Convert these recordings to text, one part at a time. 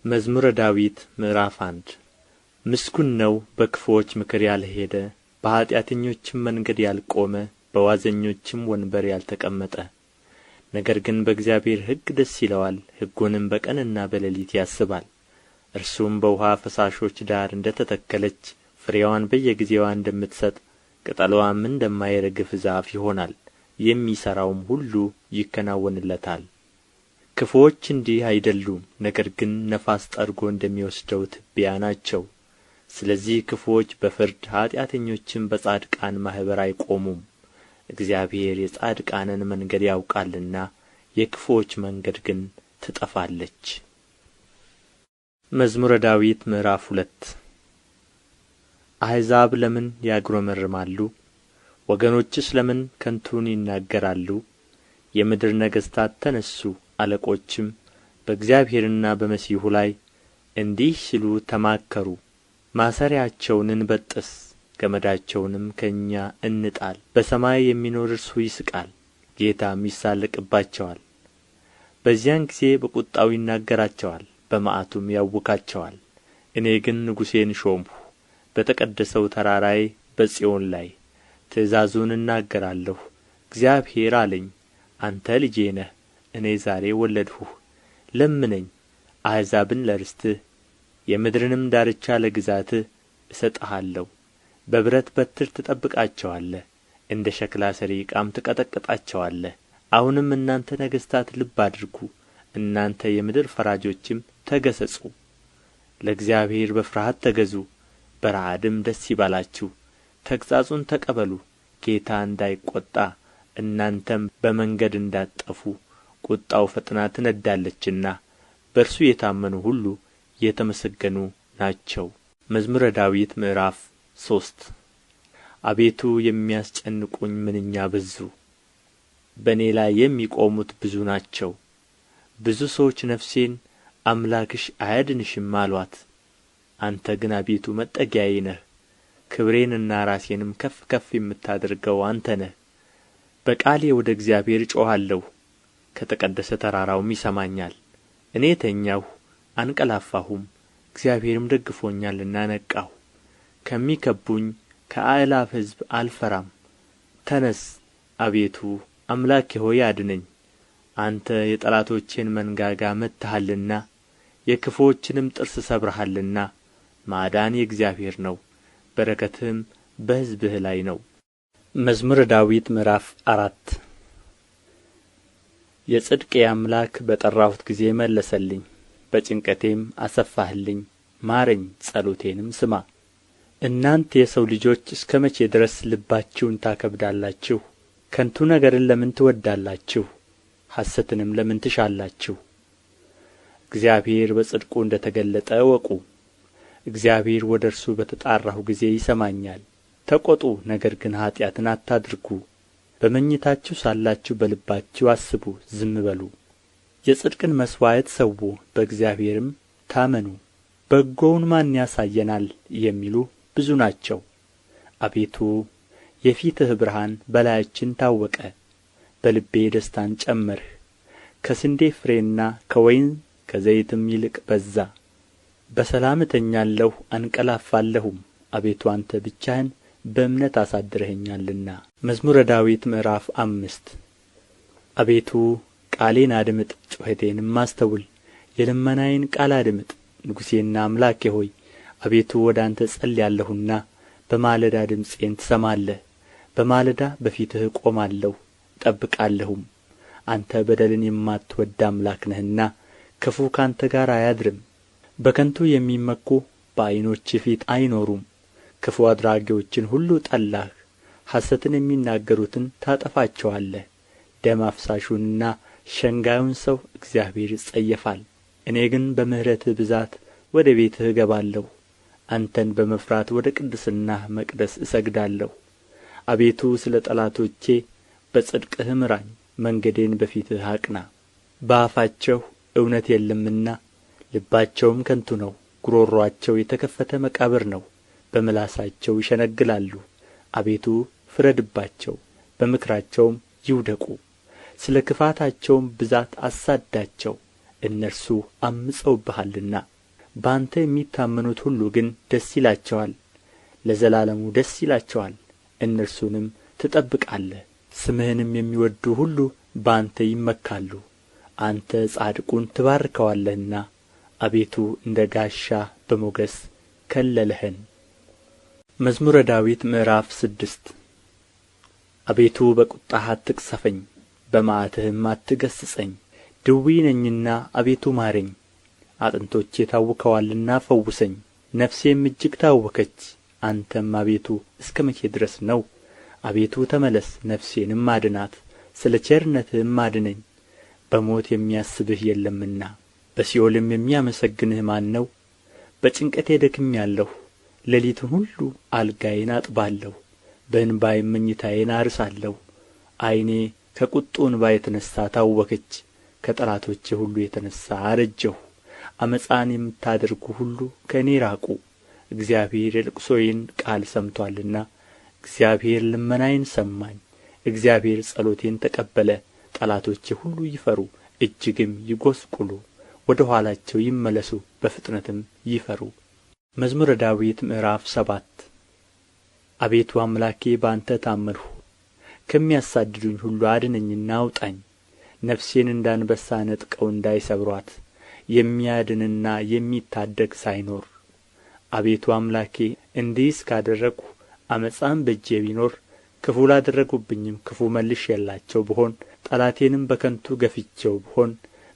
መዝሙረ ዳዊት ምዕራፍ 1 ምስጉን ነው በክፉዎች ምክር ያልሄደ፣ በኃጢአተኞችም መንገድ ያልቆመ፣ በዋዘኞችም ወንበር ያልተቀመጠ። ነገር ግን በእግዚአብሔር ሕግ ደስ ይለዋል፣ ሕጉንም በቀንና በሌሊት ያስባል። እርሱም በውኃ ፈሳሾች ዳር እንደ ተተከለች፣ ፍሬዋን በየጊዜዋ እንደምትሰጥ፣ ቅጠልዋም እንደማይረግፍ ዛፍ ይሆናል። የሚሠራውም ሁሉ ይከናወንለታል። ክፉዎች እንዲህ አይደሉም፣ ነገር ግን ነፋስ ጠርጎ እንደሚወስደው ትቢያ ናቸው። ስለዚህ ክፉዎች በፍርድ ኃጢአተኞችም በጻድቃን ማኅበር አይቆሙም። እግዚአብሔር የጻድቃንን መንገድ ያውቃልና የክፉዎች መንገድ ግን ትጠፋለች። መዝሙረ ዳዊት ምዕራፍ 2 አሕዛብ ለምን ያጉረመርማሉ? ወገኖችስ ለምን ከንቱን ይናገራሉ? የምድር ነገሥታት ተነሡ፣ አለቆችም በእግዚአብሔርና በመሲሑ ላይ እንዲህ ሲሉ ተማከሩ። ማሰሪያቸውን እንበጥስ፣ ገመዳቸውንም ከእኛ እንጣል። በሰማይ የሚኖር እርሱ ይስቃል፣ ጌታም ይሳለቅባቸዋል። በዚያን ጊዜ በቍጣው ይናገራቸዋል፣ በመዓቱም ያውካቸዋል። እኔ ግን ንጉሤን ሾምሁ፣ በተቀደሰው ተራራዬ በጽዮን ላይ። ትእዛዙን እናገራለሁ። እግዚአብሔር አለኝ፣ አንተ ልጄ ነህ፣ እኔ ዛሬ ወለድሁህ። ለምነኝ፣ አሕዛብን ለርስትህ፣ የምድርንም ዳርቻ ለግዛትህ እሰጥሃለሁ። በብረት በትር ትጠብቃቸዋለህ፣ እንደ ሸክላ ሠሪ ዕቃም ትቀጠቅጣቸዋለህ። አሁንም እናንተ ነገሥታት ልብ አድርጉ፣ እናንተ የምድር ፈራጆችም ተገሠጹ። ለእግዚአብሔር በፍርሃት ተገዙ፣ በረዓድም ደስ ይበላችሁ። ተግሣጹን ተቀበሉ፣ ጌታ እንዳይቈጣ እናንተም በመንገድ እንዳትጠፉ። ቍጣው ፈጥና ትነድዳለችና በእርሱ የታመኑ ሁሉ የተመሰገኑ ናቸው። መዝሙረ ዳዊት ምዕራፍ 3 አቤቱ የሚያስጨንቁኝ ምንኛ በዙ! በእኔ ላይ የሚቆሙት ብዙ ናቸው። ብዙ ሰዎች ነፍሴን አምላክሽ አያድንሽም አሏት። አንተ ግን አቤቱ መጠጊያዬ ነህ፣ ክብሬንና ራሴንም ከፍ ከፍ የምታደርገው አንተ ነህ። በቃሌ ወደ እግዚአብሔር እጮኻለሁ፣ ከተቀደሰ ተራራውም ይሰማኛል። እኔ ተኛሁ አንቀላፋሁም፣ እግዚአብሔርም ደግፎኛልና ነቃሁ። ከሚከቡኝ ከአእላፍ ሕዝብ አልፈራም። ተነስ አቤቱ አምላኬ ሆይ አድነኝ። አንተ የጠላቶቼን መንጋጋ መትተሃልና የክፉዎችንም ጥርስ ሰብረሃልና። ማዳን የእግዚአብሔር ነው፣ በረከትህም በሕዝብህ ላይ ነው። መዝሙረ ዳዊት ምዕራፍ 4 የጽድቄ አምላክ በጠራሁት ጊዜ መለሰልኝ፣ በጭንቀቴም አሰፋህልኝ። ማረኝ፣ ጸሎቴንም ስማ። እናንተ የሰው ልጆች እስከ መቼ ድረስ ልባችሁን ታከብዳላችሁ? ከንቱ ነገርን ለምን ትወዳላችሁ? ሐሰትንም ለምን ትሻላችሁ? እግዚአብሔር በጽድቁ እንደ ተገለጠ እወቁ። እግዚአብሔር ወደ እርሱ በተጣራሁ ጊዜ ይሰማኛል። ተቈጡ፣ ነገር ግን ኀጢአትን አታድርጉ። በመኝታችሁ ሳላችሁ በልባችሁ አስቡ፣ ዝም በሉ። የጽድቅን መሥዋዕት ሠዉ፣ በእግዚአብሔርም ታመኑ። በጎውን ማን ያሳየናል የሚሉ ብዙ ናቸው። አቤቱ የፊትህ ብርሃን በላያችን ታወቀ። በልቤ ደስታን ጨመርህ፣ ከስንዴ ፍሬና ከወይን ከዘይትም ይልቅ በዛ። በሰላም እተኛለሁ አንቀላፋለሁም፣ አቤቱ አንተ ብቻህን በእምነት አሳድረኸኛልና። መዝሙረ ዳዊት ምዕራፍ 5 አቤቱ ቃሌን አድምጥ፣ ጩኸቴንም አስተውል፣ የልመናዬን ቃል አድምጥ። ንጉሤና አምላኬ ሆይ አቤቱ ወደ አንተ እጸልያለሁና በማለዳ ድምፄን ትሰማለህ። በማለዳ በፊትህ እቆማለሁ እጠብቃለሁም። አንተ በደልን የማትወድድ አምላክ ነህና ክፉ ካንተ ጋር አያድርም። በከንቱ የሚመኩ በዓይኖችህ ፊት አይኖሩም። ክፉ አድራጊዎችን ሁሉ ጠላህ፣ ሐሰትን የሚናገሩትን ታጠፋቸዋለህ። ደም አፍሳሹንና ሸንጋዩን ሰው እግዚአብሔር ይጸየፋል። እኔ ግን በምሕረትህ ብዛት ወደ ቤትህ እገባለሁ፣ አንተን በመፍራት ወደ ቅድስናህ መቅደስ እሰግዳለሁ። አቤቱ ስለ ጠላቶቼ በጽድቅህ ምራኝ፣ መንገዴን በፊትህ አቅና። በአፋቸው እውነት የለምና ልባቸውም ከንቱ ነው። ጉሮሮአቸው የተከፈተ መቃብር ነው፣ በምላሳቸው ይሸነግላሉ። አቤቱ ፍረድባቸው፣ በምክራቸውም ይውደቁ። ስለ ክፋታቸውም ብዛት አሳድዳቸው፣ እነርሱ ዐምፀውብሃልና። በአንተ የሚታመኑት ሁሉ ግን ደስ ይላቸዋል፣ ለዘላለሙ ደስ ይላቸዋል። እነርሱንም ትጠብቃለህ። ስምህንም የሚወድዱ ሁሉ በአንተ ይመካሉ። አንተ ጻድቁን ትባርከዋለህና አቤቱ እንደ ጋሻ በሞገስ ከለለኸን። መዝሙረ ዳዊት ምዕራፍ 6 አቤቱ በቍጣህ አትቅሠፈኝ፣ በመዓትህም አትገሥጸኝ። ድውይ ነኝና አቤቱ ማረኝ፣ አጥንቶቼ ታውከዋልና ፈውሰኝ። ነፍሴም እጅግ ታወከች። አንተም አቤቱ እስከ መቼ ድረስ ነው? አቤቱ ተመለስ፣ ነፍሴንም አድናት፣ ስለ ቸርነትህም አድነኝ። በሞት የሚያስብህ የለምና በሲኦልም የሚያመሰግንህ ማን ነው? በጭንቀቴ ደክሜአለሁ፣ ሌሊቱን ሁሉ አልጋዬን አጥባለሁ፣ በእንባዬም መኝታዬን አርሳለሁ። ዓይኔ ከቍጡ እንባ የተነሣ ታወከች፣ ከጠላቶቼ ሁሉ የተነሣ አረጀሁ። ዓመፃን የምታደርጉ ሁሉ ከእኔ ራቁ። እግዚአብሔር የልቅሶዬን ቃል ሰምቶአልና፣ እግዚአብሔር ልመናዬን ሰማኝ። እግዚአብሔር ጸሎቴን ተቀበለ። ጠላቶቼ ሁሉ ይፈሩ፣ እጅግም ይጐስቍሉ፣ ወደ ኋላቸው ይመለሱ፣ በፍጥነትም ይፈሩ። መዝሙረ ዳዊት ምዕራፍ 7 አቤቱ አምላኬ በአንተ ታመንሁ፣ ከሚያሳድዱኝ ሁሉ አድነኝና አውጣኝ። ነፍሴን እንደ አንበሳ ነጥቀው እንዳይሰብሩአት፣ የሚያድንና የሚታደግ ሳይኖር። አቤቱ አምላኬ እንዲህስ ካደረግሁ፣ ዓመፃም በእጄ ቢኖር፣ ክፉ ላደረጉብኝም ክፉ መልሼላቸው ብሆን፣ ጠላቴንም በከንቱ ገፍቼው ብሆን፣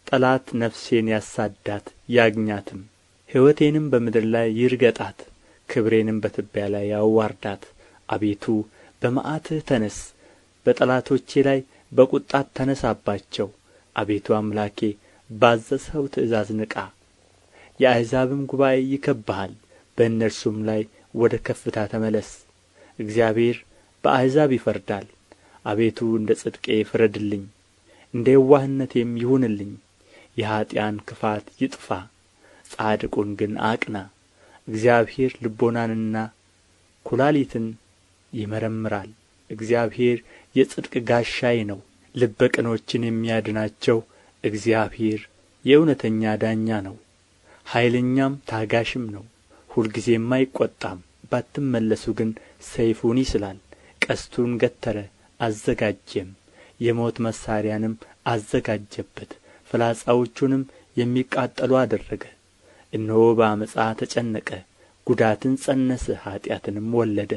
ጠላት ነፍሴን ያሳድዳት ያግኛትም፣ ሕይወቴንም በምድር ላይ ይርገጣት፣ ክብሬንም በትቢያ ላይ ያዋርዳት። አቤቱ በመዓትህ ተነስ፣ በጠላቶቼ ላይ በቍጣት ተነሣባቸው። አቤቱ አምላኬ ባዘዝኸው ትእዛዝ ንቃ። የአሕዛብም ጉባኤ ይከብብሃል፣ በእነርሱም ላይ ወደ ከፍታ ተመለስ። እግዚአብሔር በአሕዛብ ይፈርዳል። አቤቱ እንደ ጽድቄ ፍረድልኝ፣ እንደ የዋህነቴም ይሁንልኝ። የኀጥኣን ክፋት ይጥፋ፣ ጻድቁን ግን አቅና። እግዚአብሔር ልቡናንና ኵላሊትን ይመረምራል። እግዚአብሔር የጽድቅ ጋሻዬ ነው፣ ልበ ቅኖችን የሚያድናቸው እግዚአብሔር የእውነተኛ ዳኛ ነው። ኃይለኛም ታጋሽም ነው፣ ሁልጊዜም አይቈጣም። ባትመለሱ ግን ሰይፉን ይስላል፣ ቀስቱን ገተረ አዘጋጀም፣ የሞት መሣሪያንም አዘጋጀበት፣ ፍላጻዎቹንም የሚቃጠሉ አደረገ። እነሆ በዓመፃ ተጨነቀ፣ ጉዳትን ፀነሰ፣ ኃጢአትንም ወለደ።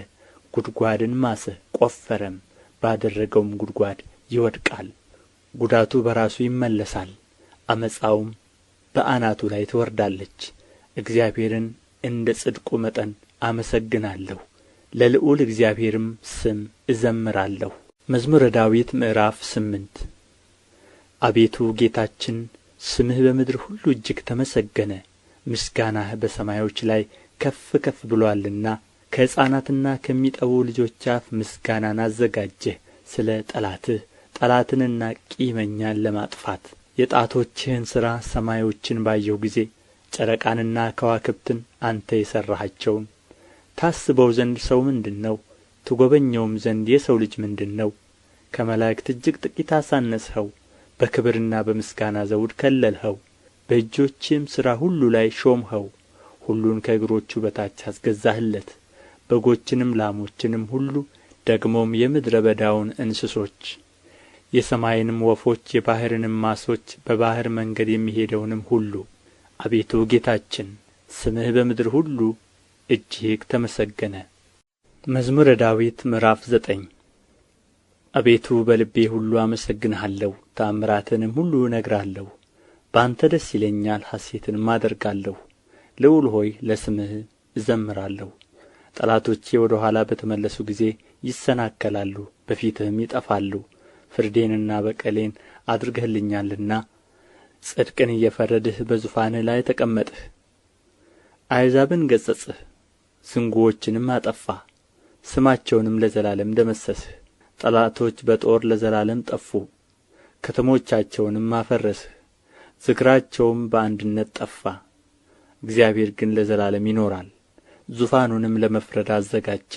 ጕድጓድን ማሰ ቈፈረም፣ ባደረገውም ጕድጓድ ይወድቃል። ጉዳቱ በራሱ ይመለሳል፣ ዓመፃውም በአናቱ ላይ ትወርዳለች። እግዚአብሔርን እንደ ጽድቁ መጠን አመሰግናለሁ፣ ለልዑል እግዚአብሔርም ስም እዘምራለሁ። መዝሙረ ዳዊት ምዕራፍ 8 አቤቱ ጌታችን ስምህ በምድር ሁሉ እጅግ ተመሰገነ። ምስጋናህ በሰማዮች ላይ ከፍ ከፍ ብሎአልና፣ ከሕፃናትና ከሚጠቡ ልጆች አፍ ምስጋናን አዘጋጀህ። ስለ ጠላትህ ጠላትንና ቂመኛን ለማጥፋት የጣቶችህን ሥራ ሰማዮችን ባየሁ ጊዜ፣ ጨረቃንና ከዋክብትን አንተ የሠራሃቸውን። ታስበው ዘንድ ሰው ምንድር ነው? ትጐበኘውም ዘንድ የሰው ልጅ ምንድር ነው? ከመላእክት እጅግ ጥቂት አሳነስኸው፣ በክብርና በምስጋና ዘውድ ከለልኸው። በእጆችህም ሥራ ሁሉ ላይ ሾምኸው፣ ሁሉን ከእግሮቹ በታች አስገዛህለት። በጎችንም ላሞችንም ሁሉ ደግሞም የምድረ በዳውን እንስሶች፣ የሰማይንም ወፎች፣ የባሕርንም ዓሦች፣ በባሕር መንገድ የሚሄደውንም ሁሉ። አቤቱ ጌታችን ስምህ በምድር ሁሉ እጅግ ተመሰገነ። መዝሙረ ዳዊት ምዕራፍ 9 አቤቱ በልቤ ሁሉ አመሰግንሃለሁ፣ ተአምራትህንም ሁሉ እነግራለሁ። በአንተ ደስ ይለኛል፣ ሐሤትንም አደርጋለሁ። ልዑል ሆይ ለስምህ እዘምራለሁ። ጠላቶቼ ወደ ኋላ በተመለሱ ጊዜ ይሰናከላሉ፣ በፊትህም ይጠፋሉ። ፍርዴንና በቀሌን አድርገህልኛልና ጽድቅን እየፈረድህ በዙፋንህ ላይ ተቀመጥህ። አሕዛብን ገሠጽህ፣ ዝንጉዎችንም አጠፋህ፣ ስማቸውንም ለዘላለም ደመሰስህ። ጠላቶች በጦር ለዘላለም ጠፉ፣ ከተሞቻቸውንም አፈረስህ፣ ዝክራቸውም በአንድነት ጠፋ። እግዚአብሔር ግን ለዘላለም ይኖራል፣ ዙፋኑንም ለመፍረድ አዘጋጀ።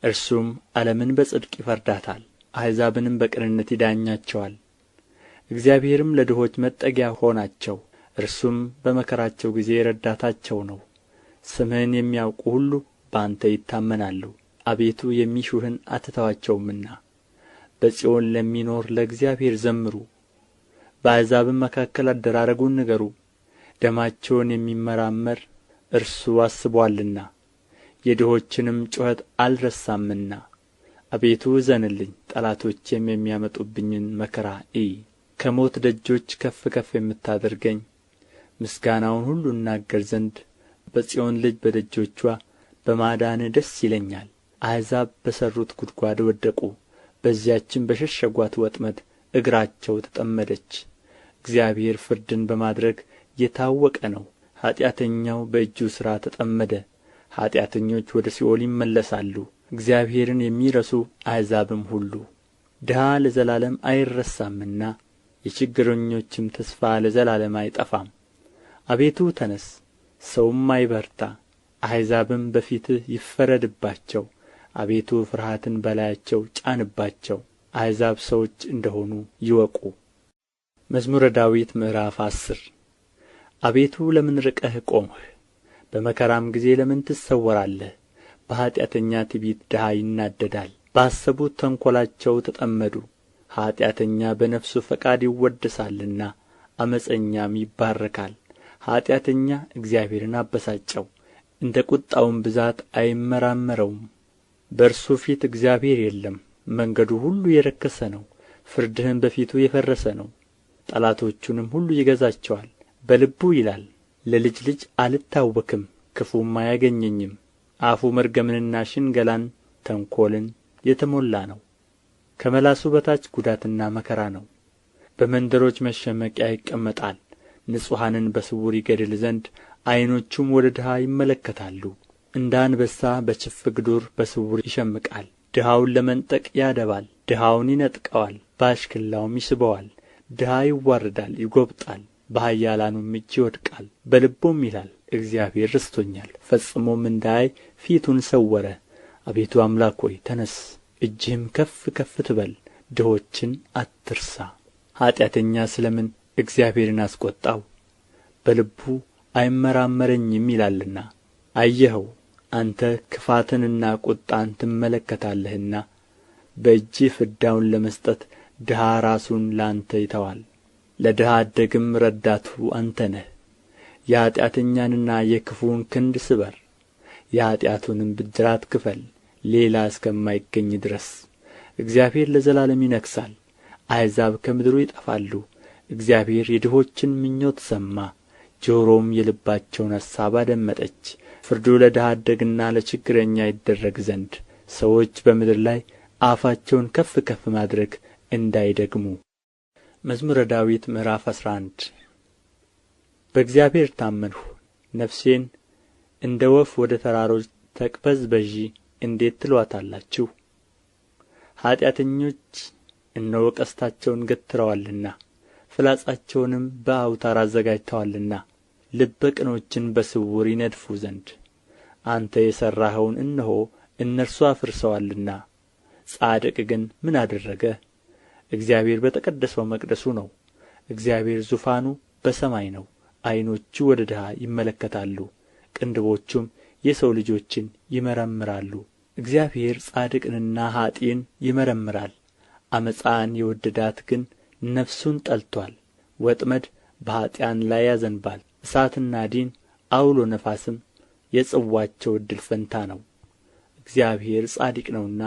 እርሱም ዓለምን በጽድቅ ይፈርዳታል፣ አሕዛብንም በቅንነት ይዳኛቸዋል። እግዚአብሔርም ለድሆች መጠጊያ ሆናቸው፣ እርሱም በመከራቸው ጊዜ ረዳታቸው ነው። ስምህን የሚያውቁ ሁሉ በአንተ ይታመናሉ። አቤቱ የሚሹህን አትተዋቸውምና። በጽዮን ለሚኖር ለእግዚአብሔር ዘምሩ። በአሕዛብም መካከል አደራረጉን ንገሩ። ደማቸውን የሚመራመር እርሱ አስቦአልና የድሆችንም ጩኸት አልረሳምና። አቤቱ እዘንልኝ፣ ጠላቶቼም የሚያመጡብኝን መከራ እይ። ከሞት ደጆች ከፍ ከፍ የምታደርገኝ ምስጋናውን ሁሉ እናገር ዘንድ በጽዮን ልጅ በደጆችዋ በማዳንህ ደስ ይለኛል። አሕዛብ በሠሩት ጕድጓድ ወደቁ፣ በዚያችም በሸሸጓት ወጥመድ እግራቸው ተጠመደች። እግዚአብሔር ፍርድን በማድረግ የታወቀ ነው። ኃጢአተኛው በእጁ ሥራ ተጠመደ። ኃጢአተኞች ወደ ሲኦል ይመለሳሉ፣ እግዚአብሔርን የሚረሱ አሕዛብም ሁሉ። ድሀ ለዘላለም አይረሳምና የችግረኞችም ተስፋ ለዘላለም አይጠፋም። አቤቱ ተነስ፣ ሰውም አይበርታ፣ አሕዛብም በፊትህ ይፈረድባቸው። አቤቱ ፍርሃትን በላያቸው ጫንባቸው፣ አሕዛብ ሰዎች እንደሆኑ ይወቁ። መዝሙረ ዳዊት ምዕራፍ 10 አቤቱ ለምን ርቀህ ቆምህ? በመከራም ጊዜ ለምን ትሰወራለህ? በኃጢአተኛ ትዕቢት ድሀ ይናደዳል፣ ባሰቡት ተንኰላቸው ተጠመዱ። ኃጢአተኛ በነፍሱ ፈቃድ ይወደሳልና ዓመፀኛም ይባረካል። ኃጢአተኛ እግዚአብሔርን አበሳጨው፣ እንደ ቍጣውም ብዛት አይመራመረውም። በእርሱ ፊት እግዚአብሔር የለም። መንገዱ ሁሉ የረከሰ ነው፣ ፍርድህም በፊቱ የፈረሰ ነው። ጠላቶቹንም ሁሉ ይገዛቸዋል። በልቡ ይላል፣ ለልጅ ልጅ አልታወክም፣ ክፉም አያገኘኝም። አፉ መርገምንና ሽንገላን ተንኰልን የተሞላ ነው። ከመላሱ በታች ጉዳትና መከራ ነው። በመንደሮች መሸመቂያ ይቀመጣል። ንጹሓንን በስውር ይገድል ዘንድ ዐይኖቹም ወደ ድሀ ይመለከታሉ። እንደ አንበሳ በችፍግ ዱር በስውር ይሸምቃል። ድሀውን ለመንጠቅ ያደባል፣ ድሀውን ይነጥቀዋል፣ በአሽክላውም ይስበዋል። ድሀ ይዋረዳል፣ ይጐብጣል፣ በኃያላኑም እጅ ይወድቃል። በልቡም ይላል፣ እግዚአብሔር ረስቶኛል፣ ፈጽሞም እንዳያይ ፊቱን ሰወረ። አቤቱ አምላክ ሆይ ተነስ፣ እጅህም ከፍ ከፍ ትበል፣ ድሆችን አትርሳ። ኃጢአተኛ ስለ ምን እግዚአብሔርን አስቈጣው? በልቡ አይመራመረኝም ይላልና። አየኸው፣ አንተ ክፋትንና ቍጣን ትመለከታለህና በእጅህ ፍዳውን ለመስጠት ድሀ ራሱን ለአንተ ይተዋል። ለድሀ አደግም ረዳቱ አንተ ነህ። የኃጢአተኛንና የክፉውን ክንድ ስበር፣ የኃጢአቱንም ብድራት ክፈል፣ ሌላ እስከማይገኝ ድረስ። እግዚአብሔር ለዘላለም ይነግሣል፣ አሕዛብ ከምድሩ ይጠፋሉ። እግዚአብሔር የድሆችን ምኞት ሰማ፣ ጆሮም የልባቸውን ሐሳብ አደመጠች። ፍርዱ ለድሀ አደግና ለችግረኛ ይደረግ ዘንድ ሰዎች በምድር ላይ አፋቸውን ከፍ ከፍ ማድረግ እንዳይደግሙ። መዝሙረ ዳዊት ምዕራፍ 11 በእግዚአብሔር ታመንሁ፣ ነፍሴን እንደ ወፍ ወደ ተራሮች ተቅበዝበዢ እንዴት ትሉአታላችሁ? ኃጢአተኞች እነሆ ቀስታቸውን ገትረዋልና ፍላጻቸውንም በአውታር አዘጋጅተዋልና ልበ ቅኖችን በስውር ይነድፉ ዘንድ። አንተ የሠራኸውን እነሆ እነርሱ አፍርሰዋልና። ጻድቅ ግን ምን አደረገ? እግዚአብሔር በተቀደሰው መቅደሱ ነው። እግዚአብሔር ዙፋኑ በሰማይ ነው። ዐይኖቹ ወደ ድሀ ይመለከታሉ፣ ቅንድቦቹም የሰው ልጆችን ይመረምራሉ። እግዚአብሔር ጻድቅንና ኀጥእን ይመረምራል። ዓመፃን የወደዳት ግን ነፍሱን ጠልቶአል። ወጥመድ በኀጥኣን ላይ ያዘንባል፣ እሳትና ዲን አውሎ ነፋስም የጽዋቸው ዕድል ፈንታ ነው። እግዚአብሔር ጻድቅ ነውና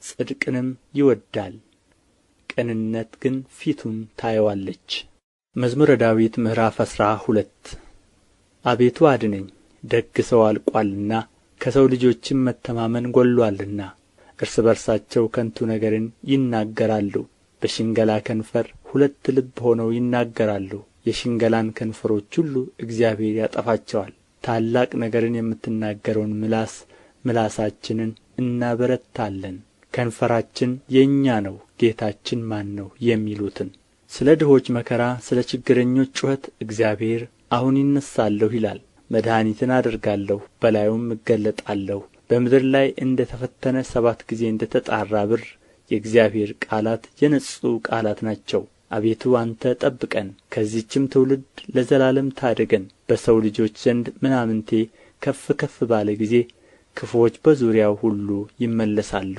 ጽድቅንም ይወድዳል፣ ቅንነት ግን ፊቱን ታየዋለች። መዝሙረ ዳዊት ምዕራፍ 12 አቤቱ አድነኝ፣ ደግ ሰው አልቆአልና ከሰው ልጆችም መተማመን ጐድሎአልና። እርስ በርሳቸው ከንቱ ነገርን ይናገራሉ፣ በሽንገላ ከንፈር ሁለት ልብ ሆነው ይናገራሉ። የሽንገላን ከንፈሮች ሁሉ እግዚአብሔር ያጠፋቸዋል። ታላቅ ነገርን የምትናገረውን ምላሳችንን እናበረታለን። ከንፈራችን የእኛ ነው፣ ጌታችን ማን ነው የሚሉትን። ስለ ድሆች መከራ፣ ስለ ችግረኞች ጩኸት እግዚአብሔር አሁን ይነሣለሁ ይላል። መድኃኒትን አደርጋለሁ፣ በላዩም እገለጣለሁ። በምድር ላይ እንደ ተፈተነ 7 ጊዜ እንደ ተጣራ ብር የእግዚአብሔር ቃላት የነጹ ቃላት ናቸው። አቤቱ አንተ ጠብቀን፣ ከዚህችም ትውልድ ለዘላለም ታደገን። በሰው ልጆች ዘንድ ምናምንቴ ከፍ ከፍ ባለ ጊዜ ክፉዎች በዙሪያው ሁሉ ይመለሳሉ።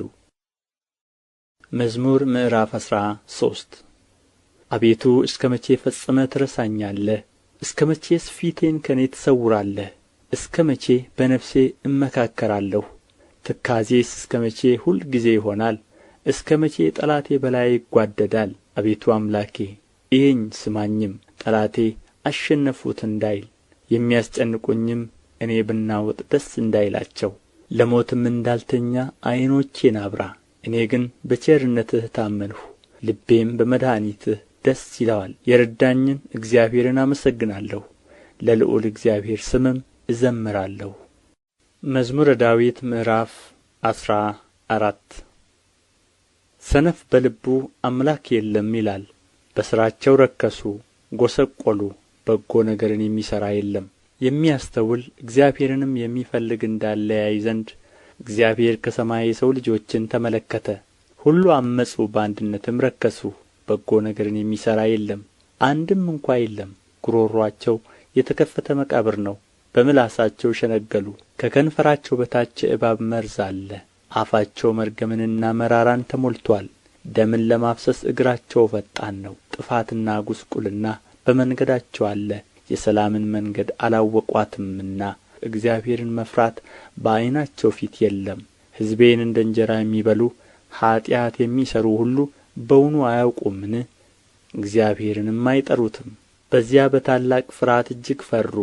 መዝሙር ምዕራፍ 13 አቤቱ እስከ መቼ ፈጽመህ ትረሳኛለህ? እስከ መቼስ ፊቴን ከእኔ ትሰውራለህ? እስከ መቼ በነፍሴ እመካከራለሁ? ትካዜስ እስከ መቼ ሁልጊዜ ይሆናል? እስከ መቼ ጠላቴ በላዬ ይጓደዳል? አቤቱ አምላኬ እየኝ ስማኝም፣ ጠላቴ አሸነፉት እንዳይል፣ የሚያስጨንቁኝም እኔ ብናወጥ ደስ እንዳይላቸው። ለሞትም እንዳልተኛ ዓይኖቼን አብራ። እኔ ግን በቸርነትህ ታመንሁ፣ ልቤም በመድኃኒትህ ደስ ይለዋል። የረዳኝን እግዚአብሔርን አመሰግናለሁ፣ ለልዑል እግዚአብሔር ስምም እዘምራለሁ። መዝሙረ ዳዊት ምዕራፍ 14 ሰነፍ በልቡ አምላክ የለም ይላል። በሥራቸው ረከሱ ጐሰቈሉ፣ በጎ ነገርን የሚሠራ የለም። የሚያስተውል እግዚአብሔርንም የሚፈልግ እንዳለ ያይ ዘንድ እግዚአብሔር ከሰማይ የሰው ልጆችን ተመለከተ። ሁሉ ዐመፁ፣ በአንድነትም ረከሱ፣ በጎ ነገርን የሚሠራ የለም፣ አንድም እንኳ የለም። ጉሮሮአቸው የተከፈተ መቃብር ነው፣ በምላሳቸው ሸነገሉ። ከከንፈራቸው በታች የእባብ መርዝ አለ። አፋቸው መርገምንና መራራን ተሞልቶአል። ደምን ለማፍሰስ እግራቸው ፈጣን ነው። ጥፋትና ጕስቍልና በመንገዳቸው አለ፣ የሰላምን መንገድ አላወቋትምና። እግዚአብሔርን መፍራት በዓይናቸው ፊት የለም። ሕዝቤን እንደ እንጀራ የሚበሉ ኀጢአት የሚሠሩ ሁሉ በውኑ አያውቁምን? እግዚአብሔርንም አይጠሩትም። በዚያ በታላቅ ፍርሃት እጅግ ፈሩ።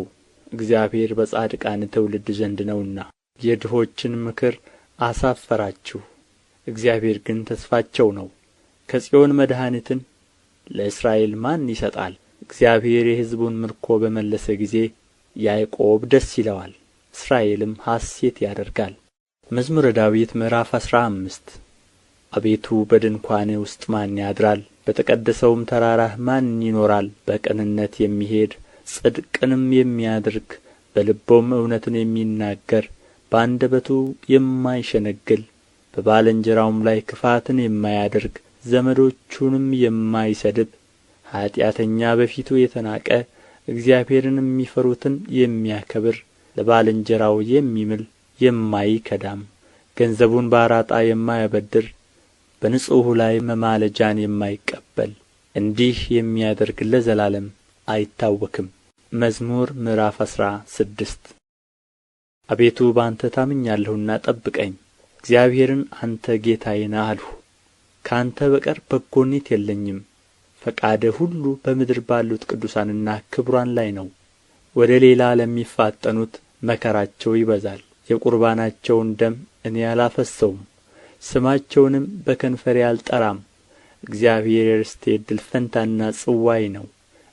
እግዚአብሔር በጻድቃን ትውልድ ዘንድ ነውና። የድሆችን ምክር አሳፈራችሁ፣ እግዚአብሔር ግን ተስፋቸው ነው። ከጽዮን መድኃኒትን ለእስራኤል ማን ይሰጣል? እግዚአብሔር የሕዝቡን ምርኮ በመለሰ ጊዜ ያዕቆብ ደስ ይለዋል፣ እስራኤልም ሐሴት ያደርጋል። መዝሙረ ዳዊት ምዕራፍ 15 አቤቱ በድንኳንህ ውስጥ ማን ያድራል? በተቀደሰውም ተራራህ ማን ይኖራል? በቅንነት የሚሄድ ጽድቅንም የሚያደርግ በልቡም እውነትን የሚናገር በአንደበቱ የማይሸነግል በባልንጀራውም ላይ ክፋትን የማያደርግ ዘመዶቹንም የማይሰድብ ኃጢአተኛ በፊቱ የተናቀ እግዚአብሔርን የሚፈሩትን የሚያከብር ለባልንጀራው የሚምል የማይከዳም ገንዘቡን በአራጣ የማያበድር በንጹሑ ላይ መማለጃን የማይቀበል እንዲህ የሚያደርግ ለዘላለም አይታወክም። መዝሙር ምዕራፍ 16 አቤቱ በአንተ ታምኛለሁና ጠብቀኝ። እግዚአብሔርን አንተ ጌታዬ ነህ አልሁ። ከአንተ በቀር በጎነት የለኝም። ፈቃድህ ሁሉ በምድር ባሉት ቅዱሳንና ክቡራን ላይ ነው። ወደ ሌላ ለሚፋጠኑት መከራቸው ይበዛል። የቁርባናቸውን ደም እኔ አላፈስሰውም፣ ስማቸውንም በከንፈሬ አልጠራም። እግዚአብሔር የርስቴ ዕድል ፈንታና ጽዋዬ ነው።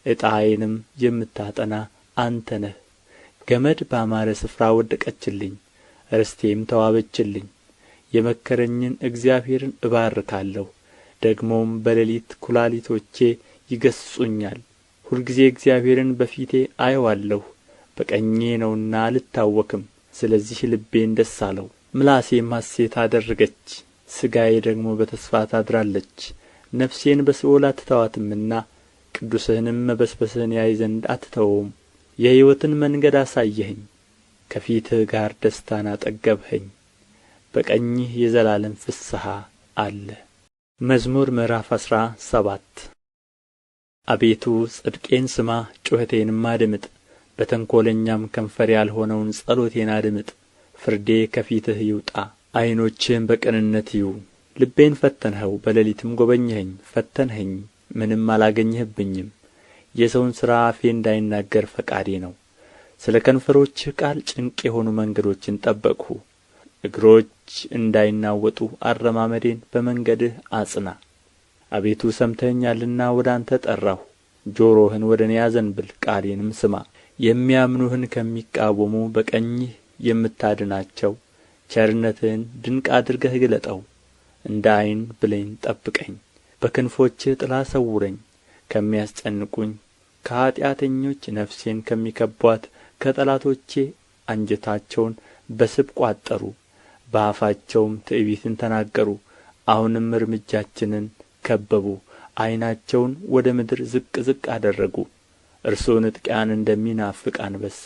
ዕጣዬንም የምታጠና አንተ ነህ። ገመድ ባማረ ስፍራ ወደቀችልኝ፣ ርስቴም ተዋበችልኝ። የመከረኝን እግዚአብሔርን እባርካለሁ። ደግሞም በሌሊት ኵላሊቶቼ ይገሥጹኛል። ሁልጊዜ እግዚአብሔርን በፊቴ አየዋለሁ። በቀኜ ነውና አልታወክም። ስለዚህ ልቤን ደስ አለው፣ ምላሴም ሐሴት አደረገች። ሥጋዬ ደግሞ በተስፋ ታድራለች። ነፍሴን በሲኦል አትተዋትምና ቅዱስህንም መበስበስህን ያይ ዘንድ አትተወውም። የሕይወትን መንገድ አሳየኸኝ፣ ከፊትህ ጋር ደስታን አጠገብኸኝ። በቀኝህ የዘላለም ፍስሐ አለ። መዝሙር ምዕራፍ 17 አቤቱ ጽድቄን ስማ፣ ጩኸቴንም አድምጥ። በተንኰለኛም ከንፈር ያልሆነውን ጸሎቴን አድምጥ። ፍርዴ ከፊትህ ይውጣ፣ ዓይኖችህም በቅንነት ይዩ። ልቤን ፈተንኸው፣ በሌሊትም ጐበኘኸኝ። ፈተንኸኝ፣ ምንም አላገኘህብኝም። የሰውን ሥራ አፌ እንዳይናገር ፈቃዴ ነው። ስለ ከንፈሮችህ ቃል ጭንቅ የሆኑ መንገዶችን ጠበቅሁ። እግሮች እንዳይናወጡ አረማመዴን በመንገድህ አጽና። አቤቱ ሰምተኸኛልና ወደ አንተ ጠራሁ። ጆሮህን ወደ እኔ አዘንብል፣ ቃሌንም ስማ። የሚያምኑህን ከሚቃወሙ በቀኝህ የምታድናቸው ቸርነትህን ድንቅ አድርገህ ግለጠው። እንደ ዓይን ብሌን ጠብቀኝ፣ በክንፎችህ ጥላ ሰውረኝ። ከሚያስጨንቁኝ ከኃጢአተኞች ነፍሴን ከሚከብቧት ከጠላቶቼ አንጀታቸውን በስብ ቋጠሩ፣ በአፋቸውም ትዕቢትን ተናገሩ። አሁንም እርምጃችንን ከበቡ፣ ዓይናቸውን ወደ ምድር ዝቅ ዝቅ አደረጉ። እርሱ ንጥቂያን እንደሚናፍቅ አንበሳ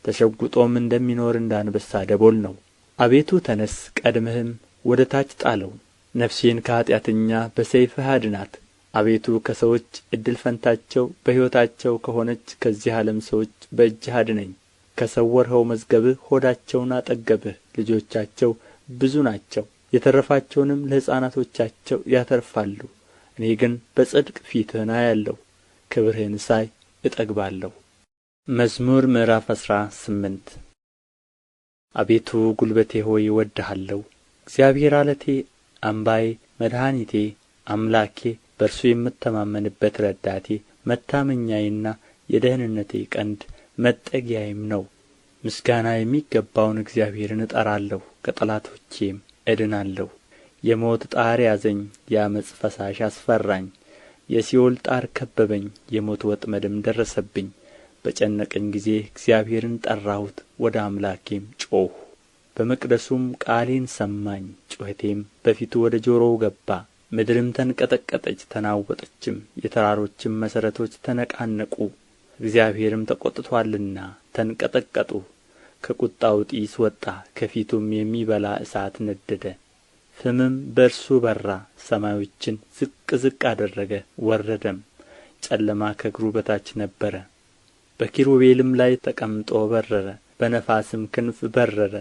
ተሸጕጦም እንደሚኖር እንደ አንበሳ ደቦል ነው። አቤቱ ተነሥ፣ ቀድመህም ወደ ታች ጣለው። ነፍሴን ከኃጢአተኛ በሰይፍህ አድናት። አቤቱ ከሰዎች እድል ፈንታቸው በሕይወታቸው ከሆነች ከዚህ ዓለም ሰዎች በእጅህ አድነኝ። ከሰወርኸው መዝገብህ ሆዳቸውን አጠገብህ። ልጆቻቸው ብዙ ናቸው፣ የተረፋቸውንም ለሕፃናቶቻቸው ያተርፋሉ። እኔ ግን በጽድቅ ፊትህን አያለሁ፣ ክብርህን ሳይ እጠግባለሁ። መዝሙር ምዕራፍ 18 አቤቱ ጉልበቴ ሆይ እወድድሃለሁ። እግዚአብሔር ዓለቴ፣ አምባዬ፣ መድኃኒቴ፣ አምላኬ፣ በእርሱ የምተማመንበት ረዳቴ፣ መታመኛዬና የደኅንነቴ ቀንድ መጠጊያዬም ነው። ምስጋና የሚገባውን እግዚአብሔርን እጠራለሁ፣ ከጠላቶቼም እድናለሁ። የሞት ጣር ያዘኝ፣ የዓመፅ ፈሳሽ አስፈራኝ። የሲኦል ጣር ከበበኝ፣ የሞት ወጥመድም ደረሰብኝ። በጨነቀኝ ጊዜ እግዚአብሔርን ጠራሁት፣ ወደ አምላኬም ጮኽሁ። በመቅደሱም ቃሌን ሰማኝ፣ ጩኸቴም በፊቱ ወደ ጆሮው ገባ። ምድርም ተንቀጠቀጠች ተናወጠችም፣ የተራሮችም መሠረቶች ተነቃነቁ። እግዚአብሔርም ተቈጥቶአልና ተንቀጠቀጡ። ከቍጣው ጢስ ወጣ፣ ከፊቱም የሚበላ እሳት ነደደ። ፍምም በእርሱ በራ፣ ሰማዮችን ዝቅ ዝቅ አደረገ ወረደም። ጨለማ ከእግሩ በታች ነበረ። በኪሩቤልም ላይ ተቀምጦ በረረ፣ በነፋስም ክንፍ በረረ።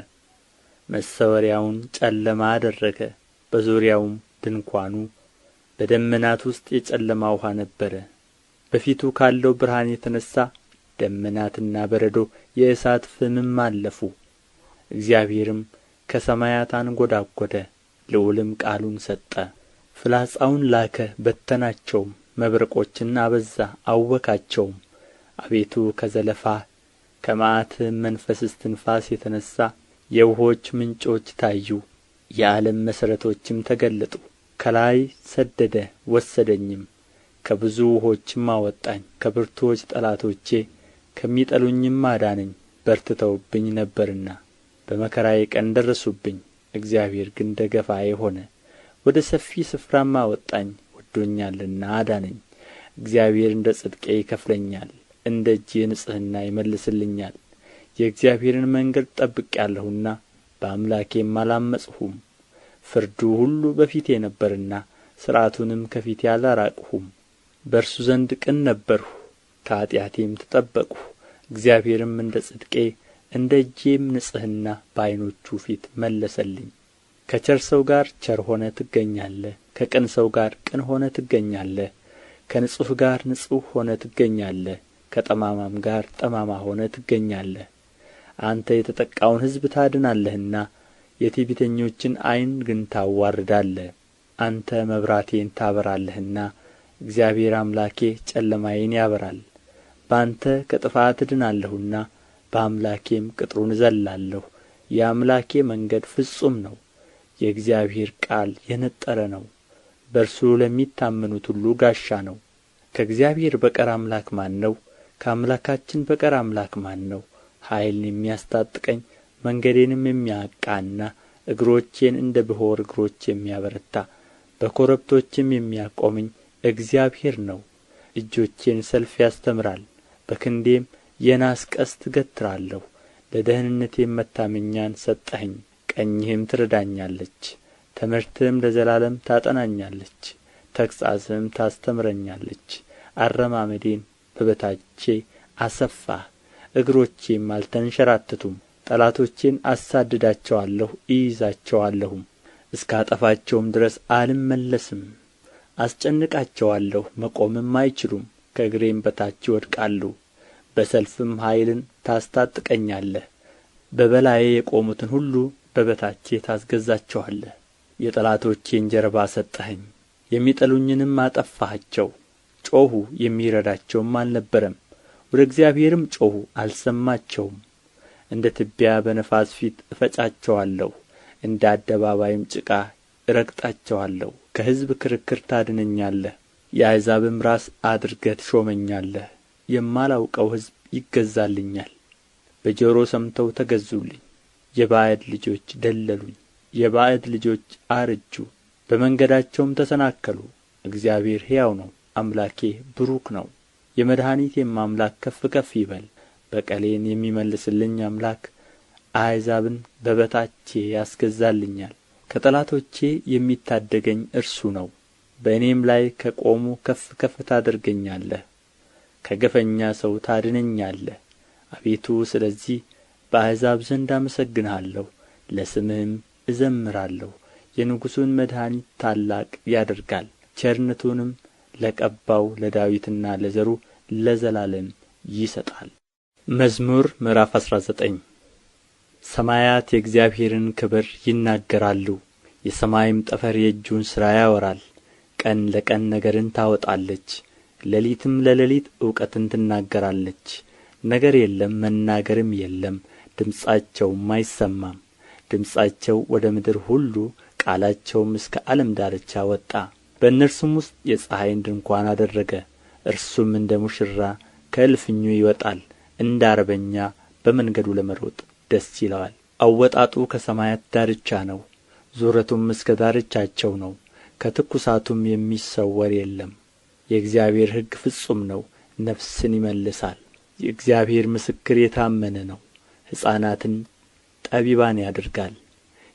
መሰወሪያውን ጨለማ አደረገ፣ በዙሪያውም ድንኳኑ በደመናት ውስጥ የጨለማ ውኃ ነበረ። በፊቱ ካለው ብርሃን የተነሣ ደመናትና በረዶ የእሳት ፍምም አለፉ። እግዚአብሔርም ከሰማያት አንጐዳጐደ፣ ልዑልም ቃሉን ሰጠ። ፍላጻውን ላከ በተናቸውም፣ መብረቆችን አበዛ አወካቸውም። አቤቱ ከዘለፋህ ከመዓትህም መንፈስ እስትንፋስ የተነሣ የውኆች ምንጮች ታዩ፣ የዓለም መሠረቶችም ተገለጡ። ከላይ ሰደደ ወሰደኝም፣ ከብዙ ውኆችም አወጣኝ። ከብርቱዎች ጠላቶቼ ከሚጠሉኝም አዳነኝ። በርትተውብኝ ነበርና በመከራዬ ቀን ደረሱብኝ። እግዚአብሔር ግን ደገፋዬ ሆነ፣ ወደ ሰፊ ስፍራም አወጣኝ። ወዶኛልና አዳነኝ። እግዚአብሔር እንደ ጽድቄ ይከፍለኛል፣ እንደ እጄ ንጽሕና ይመልስልኛል። የእግዚአብሔርን መንገድ ጠብቄአለሁና በአምላኬም አላመፅሁም። ፍርዱ ሁሉ በፊቴ ነበርና ሥርዓቱንም ከፊቴ አላራቅሁም። በእርሱ ዘንድ ቅን ነበርሁ፣ ከኃጢአቴም ተጠበቅሁ። እግዚአብሔርም እንደ ጽድቄ እንደ እጄም ንጽሕና በዓይኖቹ ፊት መለሰልኝ። ከቸር ሰው ጋር ቸር ሆነ ትገኛለህ፣ ከቅን ሰው ጋር ቅን ሆነ ትገኛለህ። ከንጹሕ ጋር ንጹሕ ሆነ ትገኛለህ፣ ከጠማማም ጋር ጠማማ ሆነ ትገኛለህ። አንተ የተጠቃውን ሕዝብ ታድናለህና የትዕቢተኞችን ዓይን ግን ታዋርዳለህ። አንተ መብራቴን ታበራለህና እግዚአብሔር አምላኬ ጨለማዬን ያበራል። በአንተ ከጥፋት እድናለሁና በአምላኬም ቅጥሩን እዘልላለሁ። የአምላኬ መንገድ ፍጹም ነው፣ የእግዚአብሔር ቃል የነጠረ ነው። በእርሱ ለሚታመኑት ሁሉ ጋሻ ነው። ከእግዚአብሔር በቀር አምላክ ማን ነው? ከአምላካችን በቀር አምላክ ማን ነው? ኃይልን የሚያስታጥቀኝ መንገዴንም የሚያቃና እግሮቼን እንደ ብሖር እግሮች የሚያበረታ በኮረብቶችም የሚያቆመኝ እግዚአብሔር ነው። እጆቼን ሰልፍ ያስተምራል፣ በክንዴም የናስ ቀስት እገትራለሁ። ለደኅንነቴም መታመኛን ሰጠኸኝ፣ ቀኝህም ትረዳኛለች። ትምህርትህም ለዘላለም ታጠናኛለች፣ ተግሣጽህም ታስተምረኛለች። አረማመዴን በበታቼ አሰፋህ፣ እግሮቼም አልተንሸራተቱም። ጠላቶቼን አሳድዳቸዋለሁ እይዛቸዋለሁም፣ እስካጠፋቸውም ድረስ አልመለስም። አስጨንቃቸዋለሁ፣ መቆምም አይችሉም። ከእግሬም በታች ይወድቃሉ። በሰልፍም ኃይልን ታስታጥቀኛለህ። በበላዬ የቆሙትን ሁሉ በበታቼ ታስገዛቸዋለህ። የጠላቶቼን ጀርባ ሰጠኸኝ፣ የሚጠሉኝንም አጠፋሃቸው። ጮኹ፣ የሚረዳቸውም አልነበረም። ወደ እግዚአብሔርም ጮኹ፣ አልሰማቸውም። እንደ ትቢያ በነፋስ ፊት እፈጫቸዋለሁ፣ እንደ አደባባይም ጭቃ እረግጣቸዋለሁ። ከሕዝብ ክርክር ታድነኛለህ፣ የአሕዛብም ራስ አድርገህ ትሾመኛለህ። የማላውቀው ሕዝብ ይገዛልኛል። በጆሮ ሰምተው ተገዙልኝ። የባዕድ ልጆች ደለሉኝ፣ የባዕድ ልጆች አረጁ፣ በመንገዳቸውም ተሰናከሉ። እግዚአብሔር ሕያው ነው፣ አምላኬ ብሩክ ነው። የመድኃኒቴም አምላክ ከፍ ከፍ ይበል። በቀሌን የሚመልስልኝ አምላክ አሕዛብን በበታቼ ያስገዛልኛል። ከጠላቶቼ የሚታደገኝ እርሱ ነው። በእኔም ላይ ከቆሙ ከፍ ከፍ ታደርገኛለህ፣ ከግፈኛ ሰው ታድነኛለህ። አቤቱ ስለዚህ በአሕዛብ ዘንድ አመሰግንሃለሁ፣ ለስምህም እዘምራለሁ። የንጉሡን መድኃኒት ታላቅ ያደርጋል፣ ቸርነቱንም ለቀባው ለዳዊትና ለዘሩ ለዘላለም ይሰጣል። መዝሙር ምዕራፍ 19 ሰማያት የእግዚአብሔርን ክብር ይናገራሉ፣ የሰማይም ጠፈር የእጁን ሥራ ያወራል። ቀን ለቀን ነገርን ታወጣለች፣ ሌሊትም ለሌሊት እውቀትን ትናገራለች። ነገር የለም መናገርም የለም፣ ድምፃቸውም አይሰማም። ድምፃቸው ወደ ምድር ሁሉ ቃላቸውም እስከ ዓለም ዳርቻ ወጣ። በእነርሱም ውስጥ የፀሐይን ድንኳን አደረገ። እርሱም እንደ ሙሽራ ከእልፍኙ ይወጣል፣ እንደ አርበኛ በመንገዱ ለመሮጥ ደስ ይለዋል። አወጣጡ ከሰማያት ዳርቻ ነው፣ ዙረቱም እስከ ዳርቻቸው ነው። ከትኩሳቱም የሚሰወር የለም። የእግዚአብሔር ሕግ ፍጹም ነው፣ ነፍስን ይመልሳል። የእግዚአብሔር ምስክር የታመነ ነው፣ ሕፃናትን ጠቢባን ያደርጋል።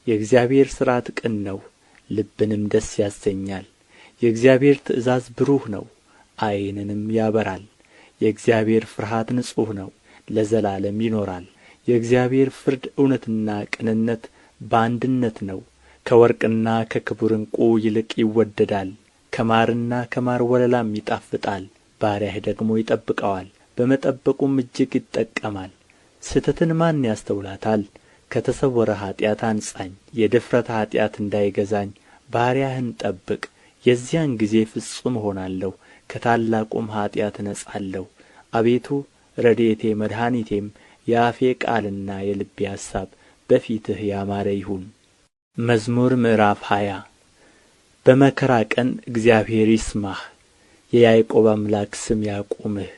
የእግዚአብሔር ሥርዓት ቅን ነው፣ ልብንም ደስ ያሰኛል። የእግዚአብሔር ትእዛዝ ብሩህ ነው፣ ዓይንንም ያበራል። የእግዚአብሔር ፍርሃት ንጹሕ ነው፣ ለዘላለም ይኖራል። የእግዚአብሔር ፍርድ እውነትና ቅንነት በአንድነት ነው። ከወርቅና ከክቡር ዕንቍ ይልቅ ይወደዳል። ከማርና ከማር ወለላም ይጣፍጣል። ባሪያህ ደግሞ ይጠብቀዋል፣ በመጠበቁም እጅግ ይጠቀማል። ስሕተትን ማን ያስተውላታል? ከተሰወረ ኃጢአት አንጻኝ፣ የድፍረት ኃጢአት እንዳይገዛኝ ባሪያህን ጠብቅ። የዚያን ጊዜ ፍጹም እሆናለሁ፣ ከታላቁም ኃጢአት እነጻለሁ። አቤቱ ረድኤቴ መድኃኒቴም፣ የአፌ ቃልና የልቤ ሐሳብ በፊትህ ያማረ ይሁን። መዝሙር ምዕራፍ 20 በመከራ ቀን እግዚአብሔር ይስማህ፣ የያዕቆብ አምላክ ስም ያቁምህ።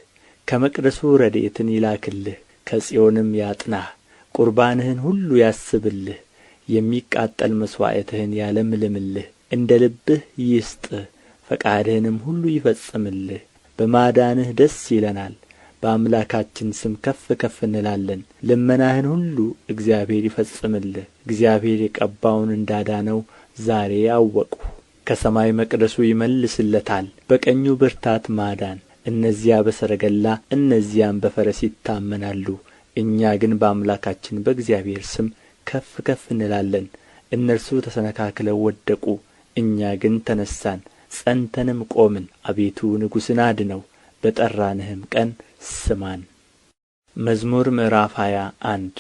ከመቅደሱ ረድኤትን ይላክልህ፣ ከጽዮንም ያጥናህ። ቁርባንህን ሁሉ ያስብልህ፣ የሚቃጠል መሥዋዕትህን ያለምልምልህ። እንደ ልብህ ይስጥህ፣ ፈቃድህንም ሁሉ ይፈጽምልህ። በማዳንህ ደስ ይለናል፣ በአምላካችን ስም ከፍ ከፍ እንላለን። ልመናህን ሁሉ እግዚአብሔር ይፈጽምልህ። እግዚአብሔር የቀባውን እንዳዳነው ዛሬ አወቅሁ። ከሰማይ መቅደሱ ይመልስለታል፣ በቀኙ ብርታት ማዳን። እነዚያ በሰረገላ እነዚያም በፈረስ ይታመናሉ፣ እኛ ግን በአምላካችን በእግዚአብሔር ስም ከፍ ከፍ እንላለን። እነርሱ ተሰነካክለው ወደቁ፣ እኛ ግን ተነሣን፣ ጸንተንም ቆምን። አቤቱ ንጉሥን አድነው፣ በጠራንህም ቀን ስማን። መዝሙር ምዕራፍ 21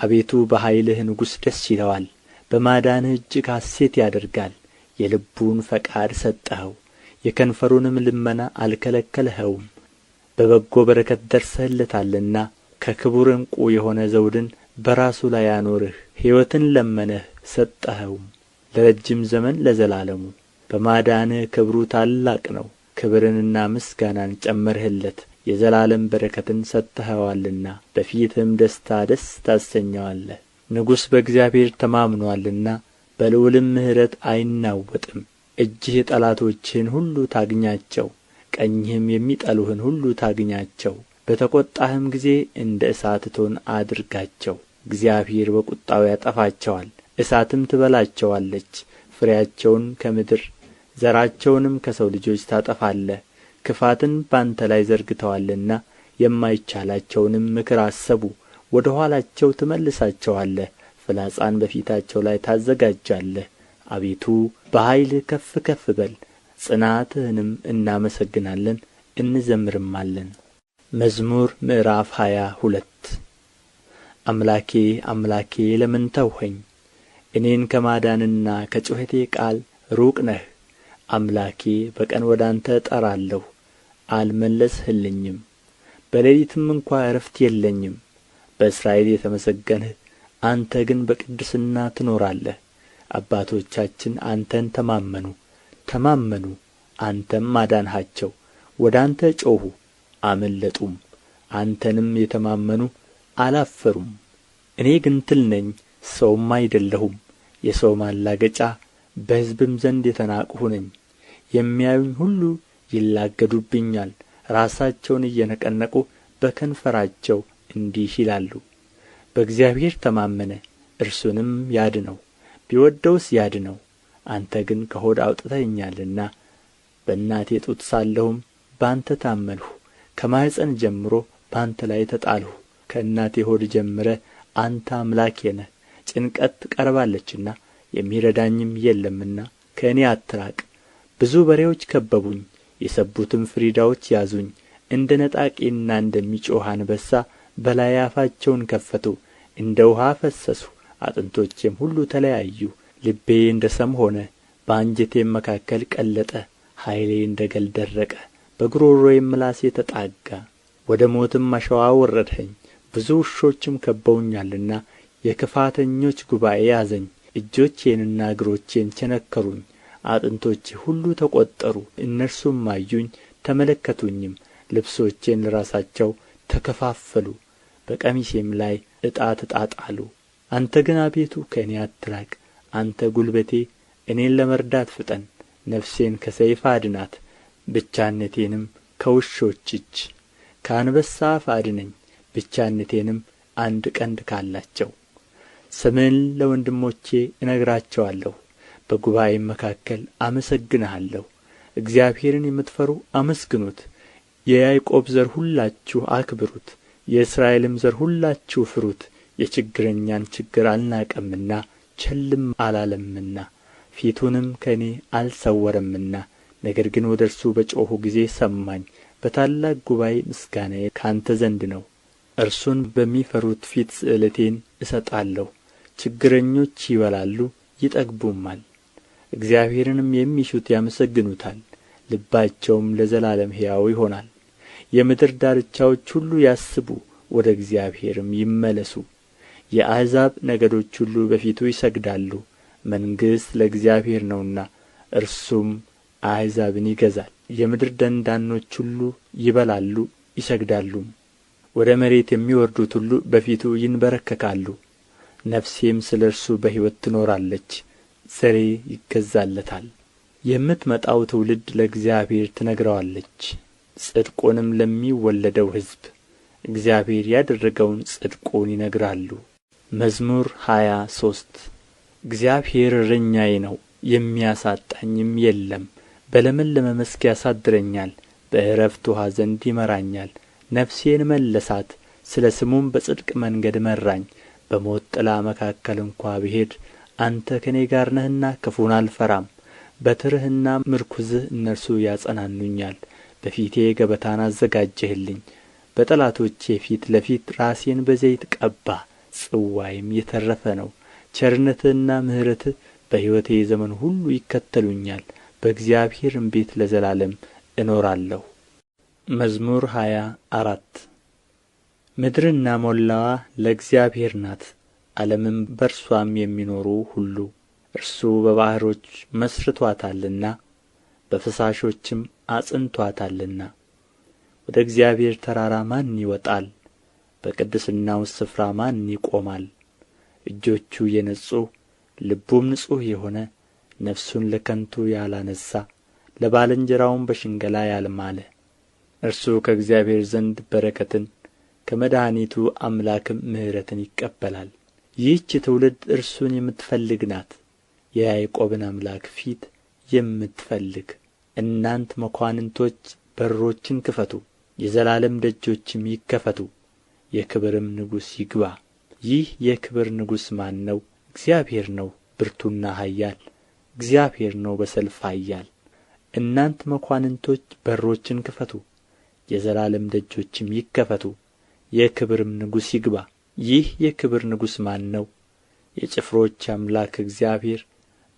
አቤቱ በኃይልህ ንጉሥ ደስ ይለዋል፣ በማዳንህ እጅግ ሐሴት ያደርጋል። የልቡን ፈቃድ ሰጠኸው፣ የከንፈሩንም ልመና አልከለከልኸውም። በበጎ በረከት ደርሰህለታልና ከክቡር ዕንቍ የሆነ ዘውድን በራሱ ላይ አኖርህ። ሕይወትን ለመነህ ሰጠኸውም፣ ለረጅም ዘመን ለዘላለሙ። በማዳንህ ክብሩ ታላቅ ነው፣ ክብርንና ምስጋናን ጨመርህለት። የዘላለም በረከትን ሰጥተኸዋልና በፊትህም ደስታ ደስ ታሰኘዋለህ። ንጉሥ በእግዚአብሔር ተማምኖአልና በልዑልም ምሕረት አይናወጥም። እጅህ ጠላቶችህን ሁሉ ታግኛቸው፣ ቀኝህም የሚጠሉህን ሁሉ ታግኛቸው። በተቈጣህም ጊዜ እንደ እሳት እቶን አድርጋቸው። እግዚአብሔር በቍጣው ያጠፋቸዋል፣ እሳትም ትበላቸዋለች። ፍሬያቸውን ከምድር ዘራቸውንም ከሰው ልጆች ታጠፋለህ። ክፋትን ባንተ ላይ ዘርግተዋልና የማይቻላቸውንም ምክር አሰቡ። ወደ ኋላቸው ትመልሳቸዋለህ፣ ፍላጻን በፊታቸው ላይ ታዘጋጃለህ። አቤቱ በኃይልህ ከፍ ከፍ በል፣ ጽናትህንም እናመሰግናለን እንዘምርማለን። መዝሙር ምዕራፍ 22 አምላኬ አምላኬ ለምን ተውኸኝ? እኔን ከማዳንና ከጩኸቴ ቃል ሩቅ ነህ። አምላኬ በቀን ወደ አንተ እጠራለሁ፣ አልመለስህልኝም። በሌሊትም እንኳ ዕረፍት የለኝም። በእስራኤል የተመሰገንህ አንተ ግን በቅድስና ትኖራለህ። አባቶቻችን አንተን ተማመኑ፣ አንተም አዳንሃቸው። ወደ አንተ ጮኹ አመለጡም፣ አንተንም የተማመኑ አላፈሩም። እኔ ግን ትል ነኝ ሰውም አይደለሁም፣ የሰው ማላገጫ በሕዝብም ዘንድ የተናቅሁ ነኝ። የሚያዩኝ ሁሉ ይላገዱብኛል። ራሳቸውን እየነቀነቁ በከንፈራቸው እንዲህ ይላሉ። በእግዚአብሔር ተማመነ፣ እርሱንም ያድነው፣ ቢወድደውስ ያድነው። አንተ ግን ከሆድ አውጥተኸኛልና በእናቴ ጡት ሳለሁም በአንተ ታመንሁ። ከማኅፀን ጀምሮ በአንተ ላይ ተጣልሁ። ከእናቴ ሆድ ጀምረህ አንተ አምላኬ ነህ። ጭንቀት ቀርባለችና የሚረዳኝም የለምና ከእኔ አትራቅ። ብዙ በሬዎች ከበቡኝ፣ የሰቡትም ፍሪዳዎች ያዙኝ። እንደ ነጣቂና እንደሚጮኽ አንበሳ በላዬ አፋቸውን ከፈቱ። እንደ ውኃ ፈሰሱ፣ አጥንቶቼም ሁሉ ተለያዩ። ልቤ እንደ ሰም ሆነ፣ በአንጀቴም መካከል ቀለጠ። ኃይሌ እንደ ገል ደረቀ፣ በጕሮሮዬም ምላሴ ተጣጋ። ወደ ሞትም አሸዋ አወረድኸኝ። ብዙ ውሾችም ከበውኛልና የክፋተኞች ጉባኤ ያዘኝ። እጆቼንና እግሮቼን ቸነከሩኝ። አጥንቶቼ ሁሉ ተቈጠሩ። እነርሱም አዩኝ ተመለከቱኝም። ልብሶቼን ለራሳቸው ተከፋፈሉ፣ በቀሚሴም ላይ ዕጣ ተጣጣሉ። አንተ ግን አቤቱ ከእኔ አትራቅ። አንተ ጕልበቴ፣ እኔን ለመርዳት ፍጠን። ነፍሴን ከሰይፍ አድናት፣ ብቻነቴንም ከውሾች እጅ። ከአንበሳ አፍ አድነኝ፣ ብቻነቴንም አንድ ቀንድ ካላቸው። ስምህን ለወንድሞቼ እነግራቸዋለሁ፣ በጉባኤም መካከል አመሰግንሃለሁ። እግዚአብሔርን የምትፈሩ አመስግኑት፣ የያዕቆብ ዘር ሁላችሁ አክብሩት፣ የእስራኤልም ዘር ሁላችሁ ፍሩት። የችግረኛን ችግር አልናቀምና ቸልም አላለምና ፊቱንም ከእኔ አልሰወረምና። ነገር ግን ወደ እርሱ በጮኽሁ ጊዜ ሰማኝ። በታላቅ ጉባኤ ምስጋናዬ ከአንተ ዘንድ ነው። እርሱን በሚፈሩት ፊት ስእለቴን እሰጣለሁ። ችግረኞች ይበላሉ ይጠግቡማል፣ እግዚአብሔርንም የሚሹት ያመሰግኑታል። ልባቸውም ለዘላለም ሕያው ይሆናል። የምድር ዳርቻዎች ሁሉ ያስቡ፣ ወደ እግዚአብሔርም ይመለሱ። የአሕዛብ ነገዶች ሁሉ በፊቱ ይሰግዳሉ። መንግሥት ለእግዚአብሔር ነውና እርሱም አሕዛብን ይገዛል። የምድር ደንዳኖች ሁሉ ይበላሉ ይሰግዳሉም። ወደ መሬት የሚወርዱት ሁሉ በፊቱ ይንበረከካሉ። ነፍሴም ስለ እርሱ በሕይወት ትኖራለች፣ ዘሬ ይገዛለታል። የምትመጣው ትውልድ ለእግዚአብሔር ትነግረዋለች፣ ጽድቁንም ለሚወለደው ሕዝብ እግዚአብሔር ያደረገውን ጽድቁን ይነግራሉ። መዝሙር 23 እግዚአብሔር እረኛዬ ነው፣ የሚያሳጣኝም የለም። በለመለመ መስክ ያሳድረኛል፣ በዕረፍት ውኃ ዘንድ ይመራኛል። ነፍሴን መለሳት፣ ስለ ስሙም በጽድቅ መንገድ መራኝ። በሞት ጥላ መካከል እንኳ ብሄድ አንተ ከእኔ ጋር ነህና ክፉን አልፈራም። በትርህና ምርኩዝህ እነርሱ ያጸናኑኛል። በፊቴ ገበታን አዘጋጀህልኝ፣ በጠላቶቼ ፊት ለፊት ራሴን በዘይት ቀባህ። ጽዋዬም የተረፈ ነው። ቸርነትህና ምሕረትህ በሕይወቴ ዘመን ሁሉ ይከተሉኛል፣ በእግዚአብሔርም ቤት ለዘላለም እኖራለሁ። መዝሙር 24 ምድርና ሞላዋ ለእግዚአብሔር ናት፣ ዓለምም በእርሷም የሚኖሩ ሁሉ። እርሱ በባሕሮች መሥርቶአታልና በፈሳሾችም አጽንቶአታልና። ወደ እግዚአብሔር ተራራ ማን ይወጣል? በቅድስናውስ ስፍራ ማን ይቆማል? እጆቹ የነጹ ልቡም ንጹሕ የሆነ ነፍሱን ለከንቱ ያላነሣ ለባልንጀራውም በሽንገላ ያልማለ እርሱ ከእግዚአብሔር ዘንድ በረከትን ከመድኃኒቱ አምላክም ምሕረትን ይቀበላል። ይህች ትውልድ እርሱን የምትፈልግ ናት፣ የያዕቆብን አምላክ ፊት የምትፈልግ። እናንት መኳንንቶች በሮችን ክፈቱ፣ የዘላለም ደጆችም ይከፈቱ፣ የክብርም ንጉሥ ይግባ። ይህ የክብር ንጉሥ ማን ነው? እግዚአብሔር ነው፣ ብርቱና ኃያል እግዚአብሔር ነው፣ በሰልፍ ኃያል። እናንት መኳንንቶች በሮችን ክፈቱ፣ የዘላለም ደጆችም ይከፈቱ፣ የክብርም ንጉሥ ይግባ። ይህ የክብር ንጉሥ ማን ነው? የጭፍሮች አምላክ እግዚአብሔር፣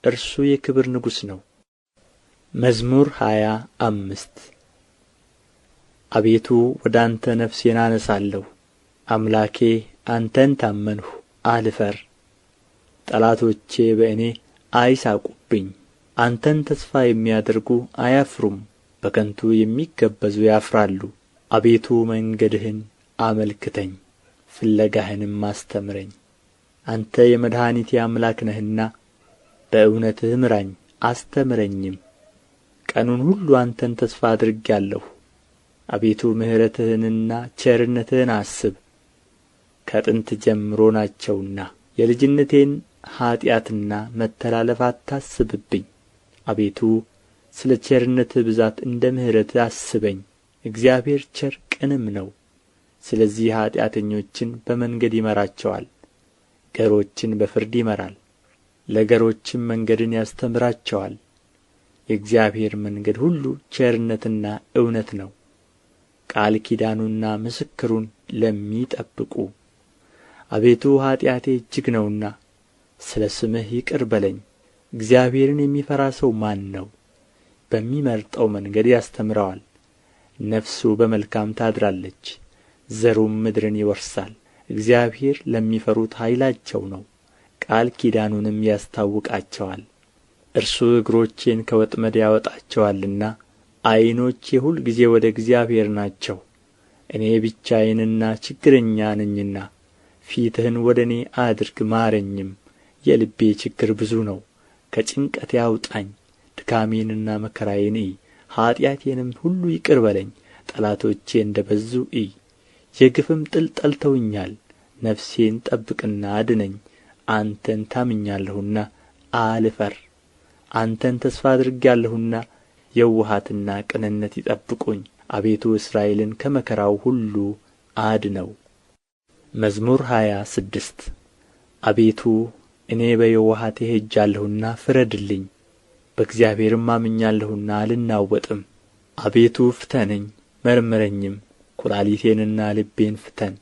እርሱ የክብር ንጉሥ ነው። መዝሙር 25 አቤቱ ወደ አንተ ነፍሴን አነሣለሁ። አምላኬ አንተን ታመንሁ፣ አልፈር። ጠላቶቼ በእኔ አይሳቁብኝ። አንተን ተስፋ የሚያደርጉ አያፍሩም፣ በከንቱ የሚገበዙ ያፍራሉ። አቤቱ መንገድህን አመልክተኝ፣ ፍለጋህንም አስተምረኝ። አንተ የመድኃኒቴ አምላክ ነህና በእውነትህ ምራኝ አስተምረኝም። ቀኑን ሁሉ አንተን ተስፋ አድርጌአለሁ። አቤቱ ምሕረትህንና ቸርነትህን አስብ፣ ከጥንት ጀምሮ ናቸውና። የልጅነቴን ኃጢአትና መተላለፍ አታስብብኝ። አቤቱ ስለ ቸርነትህ ብዛት እንደ ምሕረትህ አስበኝ። እግዚአብሔር ቸር ቅንም ነው። ስለዚህ ኃጢአተኞችን በመንገድ ይመራቸዋል፣ ገሮችን በፍርድ ይመራል፣ ለገሮችም መንገድን ያስተምራቸዋል። የእግዚአብሔር መንገድ ሁሉ ቸርነትና እውነት ነው፣ ቃል ኪዳኑንና ምስክሩን ለሚጠብቁ። አቤቱ ኃጢአቴ እጅግ ነውና ስለ ስምህ ይቅር በለኝ። እግዚአብሔርን የሚፈራ ሰው ማን ነው? በሚመርጠው መንገድ ያስተምረዋል። ነፍሱ በመልካም ታድራለች፣ ዘሩም ምድርን ይወርሳል። እግዚአብሔር ለሚፈሩት ኃይላቸው ነው፣ ቃል ኪዳኑንም ያስታውቃቸዋል። እርሱ እግሮቼን ከወጥመድ ያወጣቸዋልና ዓይኖቼ ሁልጊዜ ወደ እግዚአብሔር ናቸው። እኔ ብቻዬንና ችግረኛ ነኝና ፊትህን ወደ እኔ አድርግ ማረኝም። የልቤ ችግር ብዙ ነው፣ ከጭንቀቴ አውጣኝ። ድካሜንና መከራዬን እይ፣ ኃጢአቴንም ሁሉ ይቅር በለኝ። ጠላቶቼ እንደ በዙ እይ፣ የግፍም ጥል ጠልተውኛል። ነፍሴን ጠብቅና አድነኝ። አንተን ታምኛለሁና አልፈር። አንተን ተስፋ አድርጌአለሁና የውሃትና ቅንነት ይጠብቁኝ። አቤቱ እስራኤልን ከመከራው ሁሉ አድነው። መዝሙር 26 አቤቱ እኔ በየውሃቴ ሄጃለሁና ፍረድልኝ፣ በእግዚአብሔርም አምኛለሁና አልናወጥም። አቤቱ ፍተነኝ መርምረኝም፣ ኵላሊቴንና ልቤን ፍተን።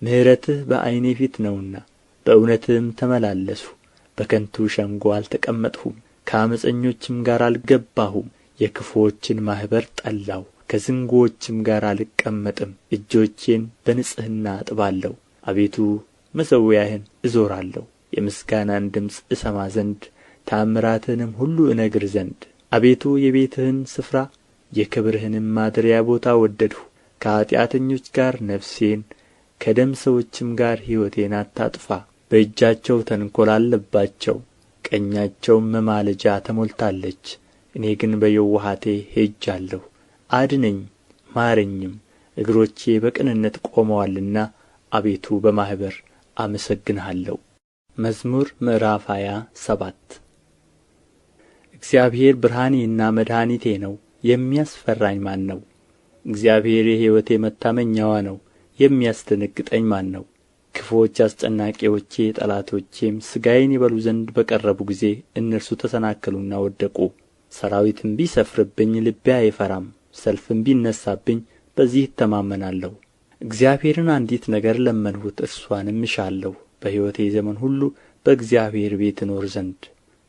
ምሕረትህ በዓይኔ ፊት ነውና በእውነትህም ተመላለስሁ። በከንቱ ሸንጎ አልተቀመጥሁም፣ ከዓመፀኞችም ጋር አልገባሁም። የክፉዎችን ማኅበር ጠላሁ፣ ከዝንጉዎችም ጋር አልቀመጥም። እጆቼን በንጽሕና አጥባለሁ። አቤቱ መሠዊያህን እዞራለሁ፣ የምስጋናን ድምፅ እሰማ ዘንድ ተአምራትህንም ሁሉ እነግር ዘንድ። አቤቱ የቤትህን ስፍራ የክብርህንም ማደሪያ ቦታ ወደድሁ። ከኃጢአተኞች ጋር ነፍሴን ከደም ሰዎችም ጋር ሕይወቴን አታጥፋ። በእጃቸው ተንኰል አለባቸው፣ ቀኛቸውም መማለጃ ተሞልታለች። እኔ ግን በየውሃቴ ሄጃለሁ። አድነኝ ማረኝም፣ እግሮቼ በቅንነት ቆመዋልና አቤቱ በማኅበር አመሰግንሃለሁ። መዝሙር ምዕራፍ 27 እግዚአብሔር ብርሃኔና መድኃኒቴ ነው፣ የሚያስፈራኝ ማን ነው? እግዚአብሔር የሕይወቴ መታመኛዋ ነው፣ የሚያስደነግጠኝ ማን ነው? ክፉዎች አስጨናቂዎቼ ጠላቶቼም ሥጋዬን ይበሉ ዘንድ በቀረቡ ጊዜ እነርሱ ተሰናከሉና ወደቁ። ሠራዊትም ቢሰፍርብኝ ልቤ አይፈራም፣ ሰልፍም ቢነሣብኝ በዚህ እተማመናለሁ። እግዚአብሔርን አንዲት ነገር ለመንሁት፣ እርሷንም እሻለሁ፣ በሕይወቴ ዘመን ሁሉ በእግዚአብሔር ቤት እኖር ዘንድ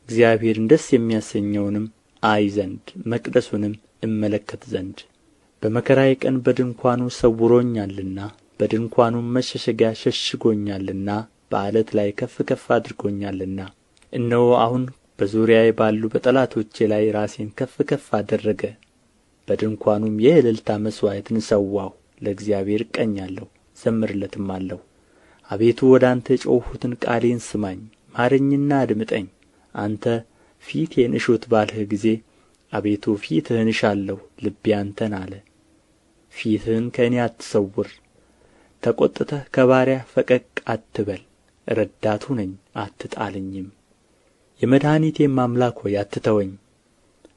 እግዚአብሔርን ደስ የሚያሰኘውንም አይ ዘንድ መቅደሱንም እመለከት ዘንድ። በመከራዬ ቀን በድንኳኑ ሰውሮኛልና በድንኳኑም መሸሸጊያ ሸሽጎኛልና በዓለት ላይ ከፍ ከፍ አድርጎኛልና። እነሆ አሁን በዙሪያዬ ባሉ በጠላቶቼ ላይ ራሴን ከፍ ከፍ አደረገ። በድንኳኑም የእልልታ መሥዋዕትን ሠዋሁ። ለእግዚአብሔር እቀኛለሁ ዘምርለትማለሁ። አቤቱ ወደ አንተ የጮኽሁትን ቃሌን ስማኝ፣ ማረኝና አድምጠኝ። አንተ ፊቴን እሹት ባልህ ጊዜ አቤቱ ፊትህን እሻለሁ። ልቤ አንተን አለ። ፊትህን ከእኔ አትሰውር፣ ተቈጥተህ ከባሪያህ ፈቀቅ አትበል። ረዳት ሁነኝ አትጣለኝም። የመድኃኒቴም አምላክ ሆይ አትተወኝ።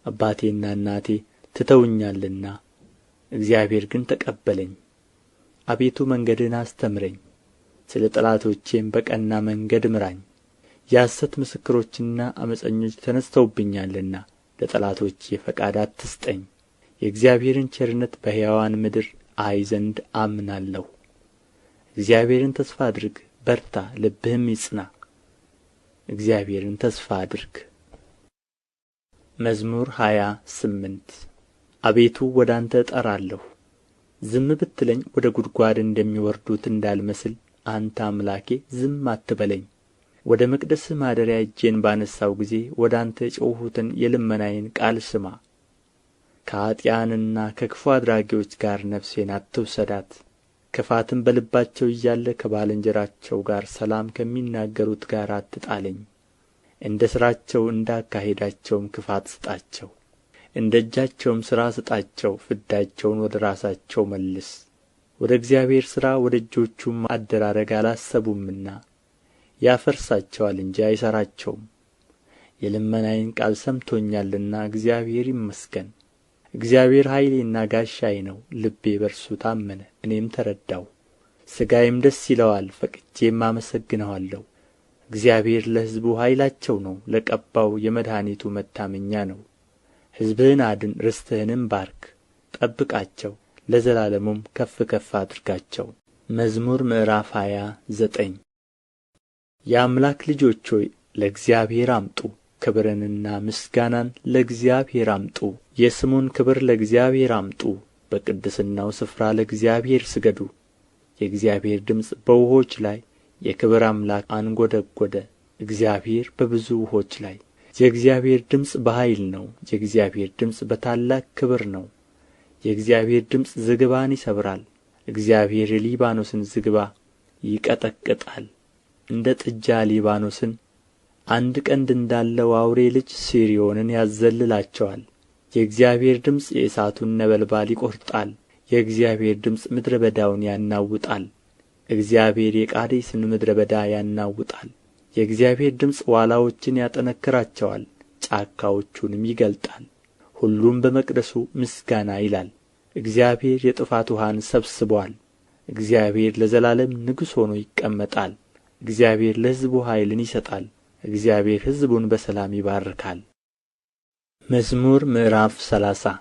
አባቴና እናቴ ትተውኛልና እግዚአብሔር ግን ተቀበለኝ። አቤቱ መንገድህን አስተምረኝ፣ ስለ ጠላቶቼም በቀና መንገድ ምራኝ። የሐሰት ምስክሮችና ዓመፀኞች ተነሥተውብኛልና ለጠላቶቼ ፈቃድ አትስጠኝ። የእግዚአብሔርን ቸርነት በሕያዋን ምድር አይ ዘንድ አምናለሁ። እግዚአብሔርን ተስፋ አድርግ፣ በርታ፣ ልብህም ይጽና። እግዚአብሔርን ተስፋ አድርግ። መዝሙር 28 አቤቱ ወደ አንተ እጠራለሁ። ዝም ብትለኝ ወደ ጕድጓድ እንደሚወርዱት እንዳልመስል አንተ አምላኬ ዝም አትበለኝ። ወደ መቅደስህ ማደሪያ እጄን ባነሣው ጊዜ ወደ አንተ የጮኽሁትን የልመናዬን ቃል ስማ። ከኀጥኣንና ከክፉ አድራጊዎች ጋር ነፍሴን አትውሰዳት። ክፋትም በልባቸው እያለ ከባልንጀራቸው ጋር ሰላም ከሚናገሩት ጋር አትጣለኝ። እንደ ሥራቸው እንደ አካሄዳቸውም ክፋት ስጣቸው። እንደ እጃቸውም ሥራ ስጣቸው። ፍዳቸውን ወደ ራሳቸው መልስ። ወደ እግዚአብሔር ሥራ ወደ እጆቹም አደራረግ አላሰቡምና ያፈርሳቸዋል እንጂ አይሠራቸውም። የልመናዬን ቃል ሰምቶኛልና እግዚአብሔር ይመስገን። እግዚአብሔር ኃይሌና ጋሻዬ ነው። ልቤ በእርሱ ታመነ፣ እኔም ተረዳሁ። ሥጋዬም ደስ ይለዋል፣ ፈቅጄም አመሰግነዋለሁ። እግዚአብሔር ለሕዝቡ ኃይላቸው ነው፣ ለቀባው የመድኃኒቱ መታመኛ ነው። ሕዝብህን አድን፣ ርስትህንም ባርክ፣ ጠብቃቸው፣ ለዘላለሙም ከፍ ከፍ አድርጋቸው። መዝሙር ምዕራፍ 29 የአምላክ ልጆች ሆይ ለእግዚአብሔር አምጡ፣ ክብርንና ምስጋናን ለእግዚአብሔር አምጡ። የስሙን ክብር ለእግዚአብሔር አምጡ፣ በቅድስናው ስፍራ ለእግዚአብሔር ስገዱ። የእግዚአብሔር ድምፅ በውኆች ላይ፣ የክብር አምላክ አንጐደጐደ። እግዚአብሔር በብዙ ውኆች ላይ። የእግዚአብሔር ድምፅ በኃይል ነው፣ የእግዚአብሔር ድምፅ በታላቅ ክብር ነው። የእግዚአብሔር ድምፅ ዝግባን ይሰብራል። እግዚአብሔር የሊባኖስን ዝግባ ይቀጠቅጣል። እንደ ጥጃ ሊባኖስን አንድ ቀንድ እንዳለው አውሬ ልጅ ስርዮንን ያዘልላቸዋል። የእግዚአብሔር ድምፅ የእሳቱን ነበልባል ይቈርጣል። የእግዚአብሔር ድምፅ ምድረ በዳውን ያናውጣል። እግዚአብሔር የቃዴስን ምድረ በዳ ያናውጣል። የእግዚአብሔር ድምፅ ዋላዎችን ያጠነክራቸዋል፣ ጫካዎቹንም ይገልጣል። ሁሉም በመቅደሱ ምስጋና ይላል። እግዚአብሔር የጥፋት ውኃን ሰብስቦአል። እግዚአብሔር ለዘላለም ንጉሥ ሆኖ ይቀመጣል። እግዚአብሔር ለሕዝቡ ኃይልን ይሰጣል። እግዚአብሔር ሕዝቡን በሰላም ይባርካል። መዝሙር ምዕራፍ 30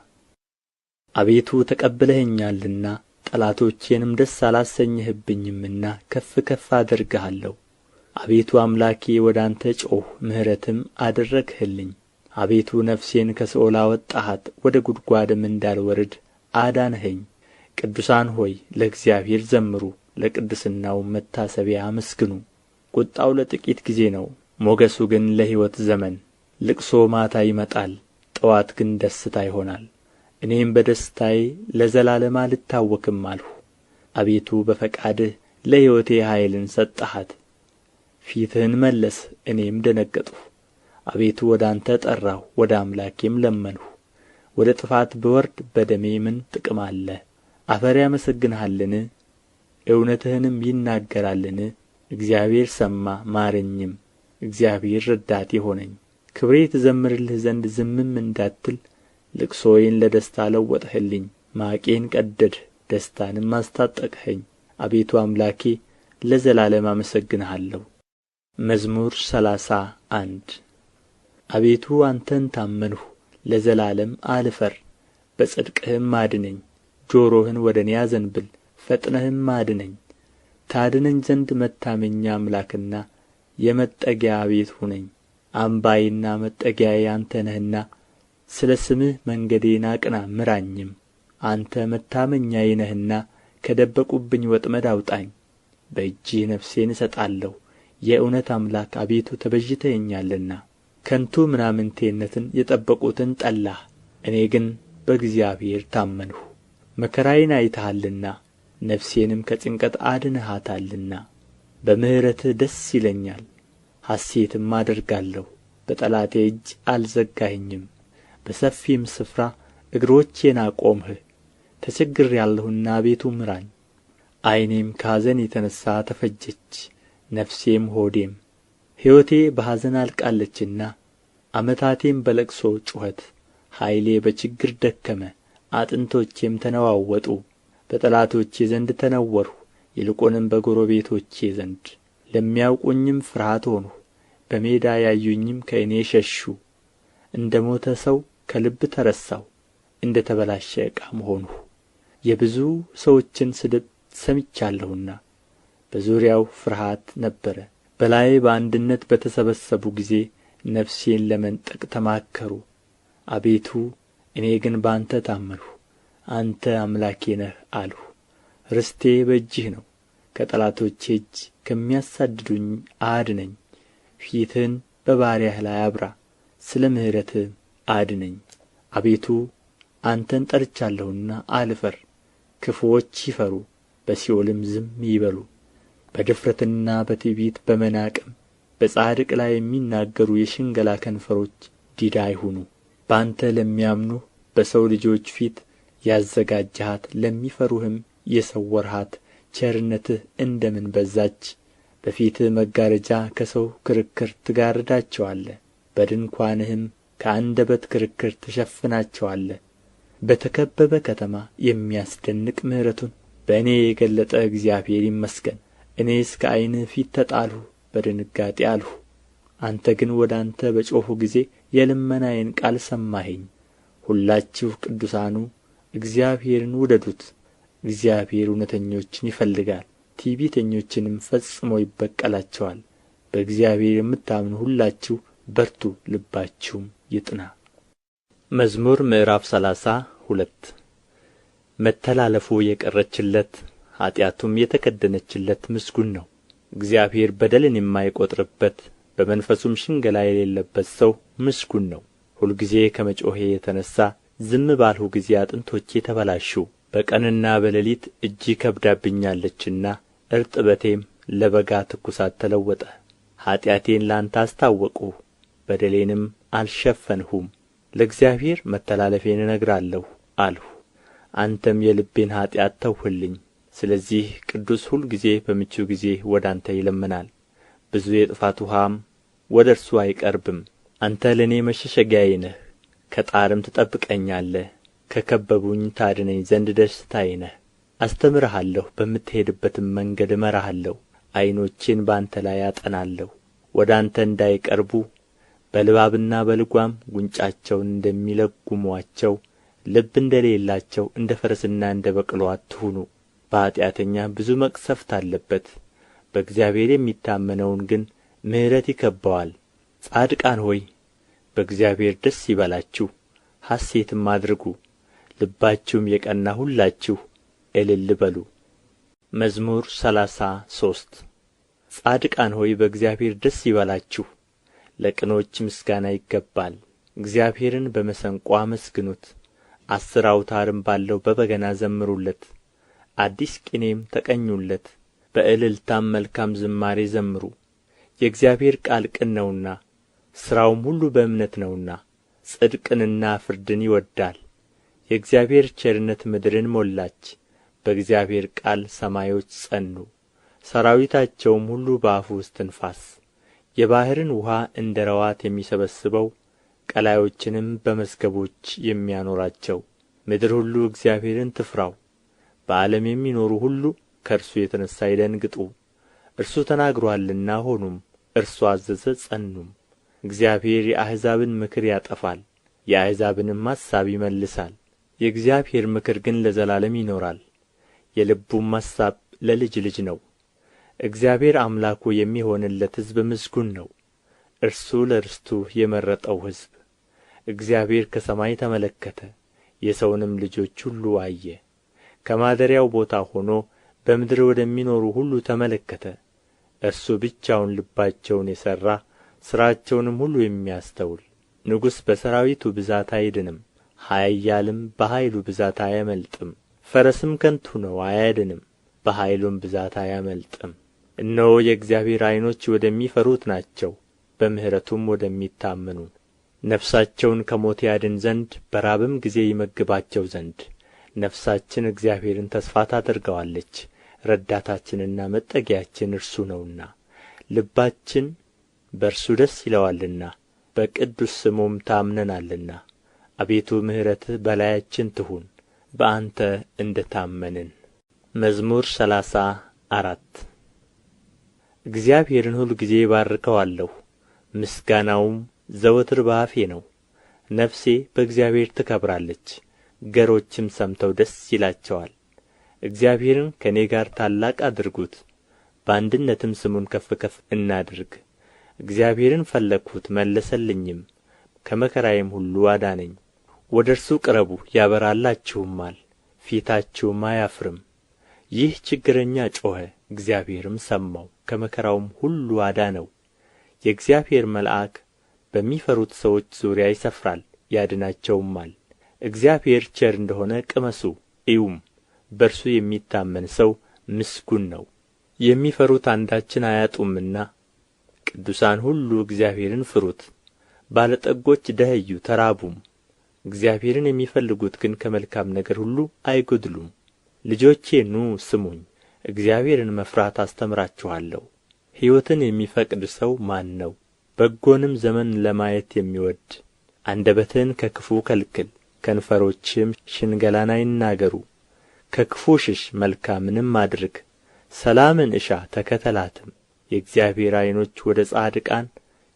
አቤቱ ተቀብለኸኛልና ጠላቶቼንም ደስ አላሰኘህብኝምና ከፍ ከፍ አደርግሃለሁ። አቤቱ አምላኬ ወደ አንተ ጮኽሁ፣ ምሕረትም አደረግህልኝ። አቤቱ ነፍሴን ከሲኦል አወጣሃት፣ ወደ ጕድጓድም እንዳልወርድ አዳንኸኝ። ቅዱሳን ሆይ ለእግዚአብሔር ዘምሩ፣ ለቅድስናውም መታሰቢያ አመስግኑ። ቍጣው ለጥቂት ጊዜ ነው፣ ሞገሱ ግን ለሕይወት ዘመን። ልቅሶ ማታ ይመጣል፣ ጠዋት ግን ደስታ ይሆናል። እኔም በደስታዬ ለዘላለም አልታወክም አልሁ። አቤቱ በፈቃድህ ለሕይወቴ ኃይልን ሰጠሃት። ፊትህን መለስህ፣ እኔም ደነገጥሁ። አቤቱ ወደ አንተ ጠራሁ፣ ወደ አምላኬም ለመንሁ። ወደ ጥፋት ብወርድ በደሜ ምን ጥቅም አለ? አፈር ያመሰግንሃልን? እውነትህንም ይናገራልን? እግዚአብሔር ሰማ ማረኝም፣ እግዚአብሔር ረዳቴ ሆነኝ። ክብሬ ትዘምርልህ ዘንድ ዝምም እንዳትል ልቅሶዬን ለደስታ ለወጥህልኝ። ማቄን ቀደድህ፣ ደስታንም አስታጠቅኸኝ። አቤቱ አምላኬ ለዘላለም አመሰግንሃለሁ። መዝሙር 31 አቤቱ አንተን ታመንሁ፣ ለዘላለም አልፈር። በጽድቅህም አድነኝ። ጆሮህን ወደ እኔ አዘንብል፣ ፈጥነህም አድነኝ። ታድነኝ ዘንድ መታመኛ አምላክና የመጠጊያ ቤት ሁነኝ። አምባዬና መጠጊያዬ አንተ ነህና ስለ ስምህ መንገዴን አቅና ምራኝም። አንተ መታመኛዬ ነህና ከደበቁብኝ ወጥመድ አውጣኝ። በእጅህ ነፍሴን እሰጣለሁ። የእውነት አምላክ አቤቱ ተቤዥተኸኛልና። ከንቱ ምናምንቴነትን የጠበቁትን ጠላህ፣ እኔ ግን በእግዚአብሔር ታመንሁ። መከራዬን አይተሃልና ነፍሴንም ከጭንቀት አድነሃታልና። በምሕረትህ ደስ ይለኛል፣ ሐሤትም አደርጋለሁ። በጠላቴ እጅ አልዘጋኸኝም፣ በሰፊም ስፍራ እግሮቼን አቆምህ። ተቸግሬአለሁና አቤቱ ምራኝ። ዓይኔም ከኀዘን የተነሣ ተፈጀች፣ ነፍሴም ሆዴም። ሕይወቴ በኀዘን አልቃለችና ዓመታቴም በለቅሶ ጩኸት። ኃይሌ በችግር ደከመ፣ አጥንቶቼም ተነዋወጡ። በጠላቶቼ ዘንድ ተነወርሁ፣ ይልቁንም በጎረቤቶቼ ዘንድ። ለሚያውቁኝም ፍርሃት ሆንሁ፣ በሜዳ ያዩኝም ከእኔ ሸሹ። እንደ ሞተ ሰው ከልብ ተረሳሁ፣ እንደ ተበላሸ ዕቃም ሆንሁ። የብዙ ሰዎችን ስድብ ሰምቻለሁና በዙሪያው ፍርሃት ነበረ። በላዬ በአንድነት በተሰበሰቡ ጊዜ ነፍሴን ለመንጠቅ ተማከሩ። አቤቱ እኔ ግን በአንተ ታመንሁ፣ አንተ አምላኬ ነህ አልሁ። ርስቴ በእጅህ ነው፣ ከጠላቶቼ እጅ ከሚያሳድዱኝ አድነኝ። ፊትህን በባሪያህ ላይ አብራ፣ ስለ ምሕረትህም አድነኝ። አቤቱ አንተን ጠርቻለሁና አልፈር። ክፉዎች ይፈሩ፣ በሲኦልም ዝም ይበሉ። በድፍረትና በትዕቢት በመናቅም በጻድቅ ላይ የሚናገሩ የሽንገላ ከንፈሮች ዲዳ አይሁኑ። በአንተ ለሚያምኑ በሰው ልጆች ፊት ያዘጋጀሃት ለሚፈሩህም የሰወርሃት ቸርነትህ እንደ ምን በዛች! በፊትህ መጋረጃ ከሰው ክርክር ትጋርዳቸዋለህ፣ በድንኳንህም ከአንደበት ክርክር ትሸፍናቸዋለህ። በተከበበ ከተማ የሚያስደንቅ ምሕረቱን በእኔ የገለጠ እግዚአብሔር ይመስገን። እኔስ ከዓይንህ ፊት ተጣልሁ፣ በድንጋጤ አልሁ። አንተ ግን ወደ አንተ በጮኽሁ ጊዜ የልመናዬን ቃል ሰማኸኝ። ሁላችሁ ቅዱሳኑ እግዚአብሔርን ውደዱት። እግዚአብሔር እውነተኞችን ይፈልጋል፣ ትዕቢተኞችንም ፈጽሞ ይበቀላቸዋል። በእግዚአብሔር የምታምኑ ሁላችሁ በርቱ፣ ልባችሁም ይጥና። መዝሙር ምዕራፍ 32 መተላለፉ የቀረችለት ኃጢአቱም የተከደነችለት ምስጉን ነው። እግዚአብሔር በደልን የማይቈጥርበት በመንፈሱም ሽንገላ የሌለበት ሰው ምስጉን ነው። ሁልጊዜ ከመጮኼ የተነሣ ዝም ባልሁ ጊዜ አጥንቶቼ ተበላሹ። በቀንና በሌሊት እጅህ ከብዳብኛለችና እርጥበቴም ለበጋ ትኩሳት ተለወጠ። ኃጢአቴን ለአንተ አስታወቅሁ፣ በደሌንም አልሸፈንሁም። ለእግዚአብሔር መተላለፌን እነግራለሁ አልሁ፣ አንተም የልቤን ኃጢአት ተውህልኝ። ስለዚህ ቅዱስ ሁልጊዜ በምቹ ጊዜ ወደ አንተ ይለምናል፣ ብዙ የጥፋት ውኃም ወደ እርሱ አይቀርብም። አንተ ለእኔ መሸሸጊያዬ ነህ፣ ከጣርም ትጠብቀኛለህ። ከከበቡኝ ታድነኝ ዘንድ ደስታዬ ነህ። አስተምርሃለሁ፣ በምትሄድበትም መንገድ እመራሃለሁ። ዓይኖቼን በአንተ ላይ አጠናለሁ። ወደ አንተ እንዳይቀርቡ በልባብና በልጓም ጉንጫቸውን እንደሚለጉሙአቸው ልብ እንደሌላቸው እንደ ፈረስና እንደ በቅሎ አትሁኑ። በኃጢአተኛ ብዙ መቅሠፍት አለበት፣ በእግዚአብሔር የሚታመነውን ግን ምሕረት ይከብበዋል። ጻድቃን ሆይ በእግዚአብሔር ደስ ይበላችሁ፣ ሐሤትም አድርጉ፣ ልባችሁም የቀና ሁላችሁ እልል በሉ። መዝሙር 33 ጻድቃን ሆይ በእግዚአብሔር ደስ ይበላችሁ፣ ለቅኖች ምስጋና ይገባል። እግዚአብሔርን በመሰንቆ አመስግኑት፣ 10 አውታርም ባለው በበገና ዘምሩለት። አዲስ ቅኔም ተቀኙለት፣ በእልልታም መልካም ዝማሬ ዘምሩ። የእግዚአብሔር ቃል ቅን ነውና ሥራውም ሁሉ በእምነት ነውና፣ ጽድቅንና ፍርድን ይወድዳል። የእግዚአብሔር ቸርነት ምድርን ሞላች፣ በእግዚአብሔር ቃል ሰማዮች ጸኑ። ሠራዊታቸውም ሁሉ በአፉ እስትንፋስ። የባሕርን ውኃ እንደ ረዋት የሚሰበስበው፣ ቀላዮችንም በመዝገቦች የሚያኖራቸው። ምድር ሁሉ እግዚአብሔርን ትፍራው፣ በዓለም የሚኖሩ ሁሉ ከእርሱ የተነሣ ይደንግጡ። እርሱ ተናግሮአልና ሆኑም፣ እርሱ አዘዘ ጸኑም። እግዚአብሔር የአሕዛብን ምክር ያጠፋል፣ የአሕዛብንም አሳብ ይመልሳል። የእግዚአብሔር ምክር ግን ለዘላለም ይኖራል፣ የልቡም አሳብ ለልጅ ልጅ ነው። እግዚአብሔር አምላኩ የሚሆንለት ሕዝብ ምስጉን ነው፣ እርሱ ለርስቱ የመረጠው ሕዝብ። እግዚአብሔር ከሰማይ ተመለከተ፣ የሰውንም ልጆች ሁሉ አየ። ከማደሪያው ቦታ ሆኖ በምድር ወደሚኖሩ ሁሉ ተመለከተ። እርሱ ብቻውን ልባቸውን የሠራ ሥራቸውንም ሁሉ የሚያስተውል። ንጉሥ በሠራዊቱ ብዛት አይድንም፣ ኃያልም በኃይሉ ብዛት አያመልጥም። ፈረስም ከንቱ ነው አያድንም፣ በኃይሉም ብዛት አያመልጥም። እነሆ የእግዚአብሔር ዓይኖች ወደሚፈሩት ናቸው፣ በምሕረቱም ወደሚታመኑ። ነፍሳቸውን ከሞት ያድን ዘንድ በራብም ጊዜ ይመግባቸው ዘንድ። ነፍሳችን እግዚአብሔርን ተስፋ ታደርገዋለች፣ ረዳታችንና መጠጊያችን እርሱ ነውና። ልባችን በእርሱ ደስ ይለዋልና፣ በቅዱስ ስሙም ታምነናልና። አቤቱ ምሕረትህ በላያችን ትሁን፣ በአንተ እንደ ታመንን። መዝሙር 34 እግዚአብሔርን ሁልጊዜ እባርከዋለሁ፣ ምስጋናውም ዘወትር በአፌ ነው። ነፍሴ በእግዚአብሔር ትከብራለች፣ ገሮችም ሰምተው ደስ ይላቸዋል። እግዚአብሔርን ከእኔ ጋር ታላቅ አድርጉት፣ በአንድነትም ስሙን ከፍ ከፍ እናድርግ። እግዚአብሔርን ፈለግሁት መለሰልኝም፣ ከመከራዬም ሁሉ አዳነኝ። ወደ እርሱ ቅረቡ ያበራላችሁማል፣ ፊታችሁም አያፍርም። ይህ ችግረኛ ጮኸ፣ እግዚአብሔርም ሰማው፣ ከመከራውም ሁሉ አዳነው። የእግዚአብሔር መልአክ በሚፈሩት ሰዎች ዙሪያ ይሰፍራል፣ ያድናቸውማል። እግዚአብሔር ቸር እንደሆነ ቅመሱ እዩም፣ በእርሱ የሚታመን ሰው ምስጉን ነው። የሚፈሩት አንዳችን አያጡምና ቅዱሳን ሁሉ እግዚአብሔርን ፍሩት። ባለጠጎች ደኸዩ ተራቡም፣ እግዚአብሔርን የሚፈልጉት ግን ከመልካም ነገር ሁሉ አይጐድሉም። ልጆቼ ኑ ስሙኝ፣ እግዚአብሔርን መፍራት አስተምራችኋለሁ። ሕይወትን የሚፈቅድ ሰው ማን ነው? በጎንም ዘመን ለማየት የሚወድድ። አንደበትህን ከክፉ ከልክል፣ ከንፈሮችህም ሽንገላን አይናገሩ። ከክፉ ሽሽ፣ መልካምንም አድርግ። ሰላምን እሻ ተከተላትም። የእግዚአብሔር ዓይኖች ወደ ጻድቃን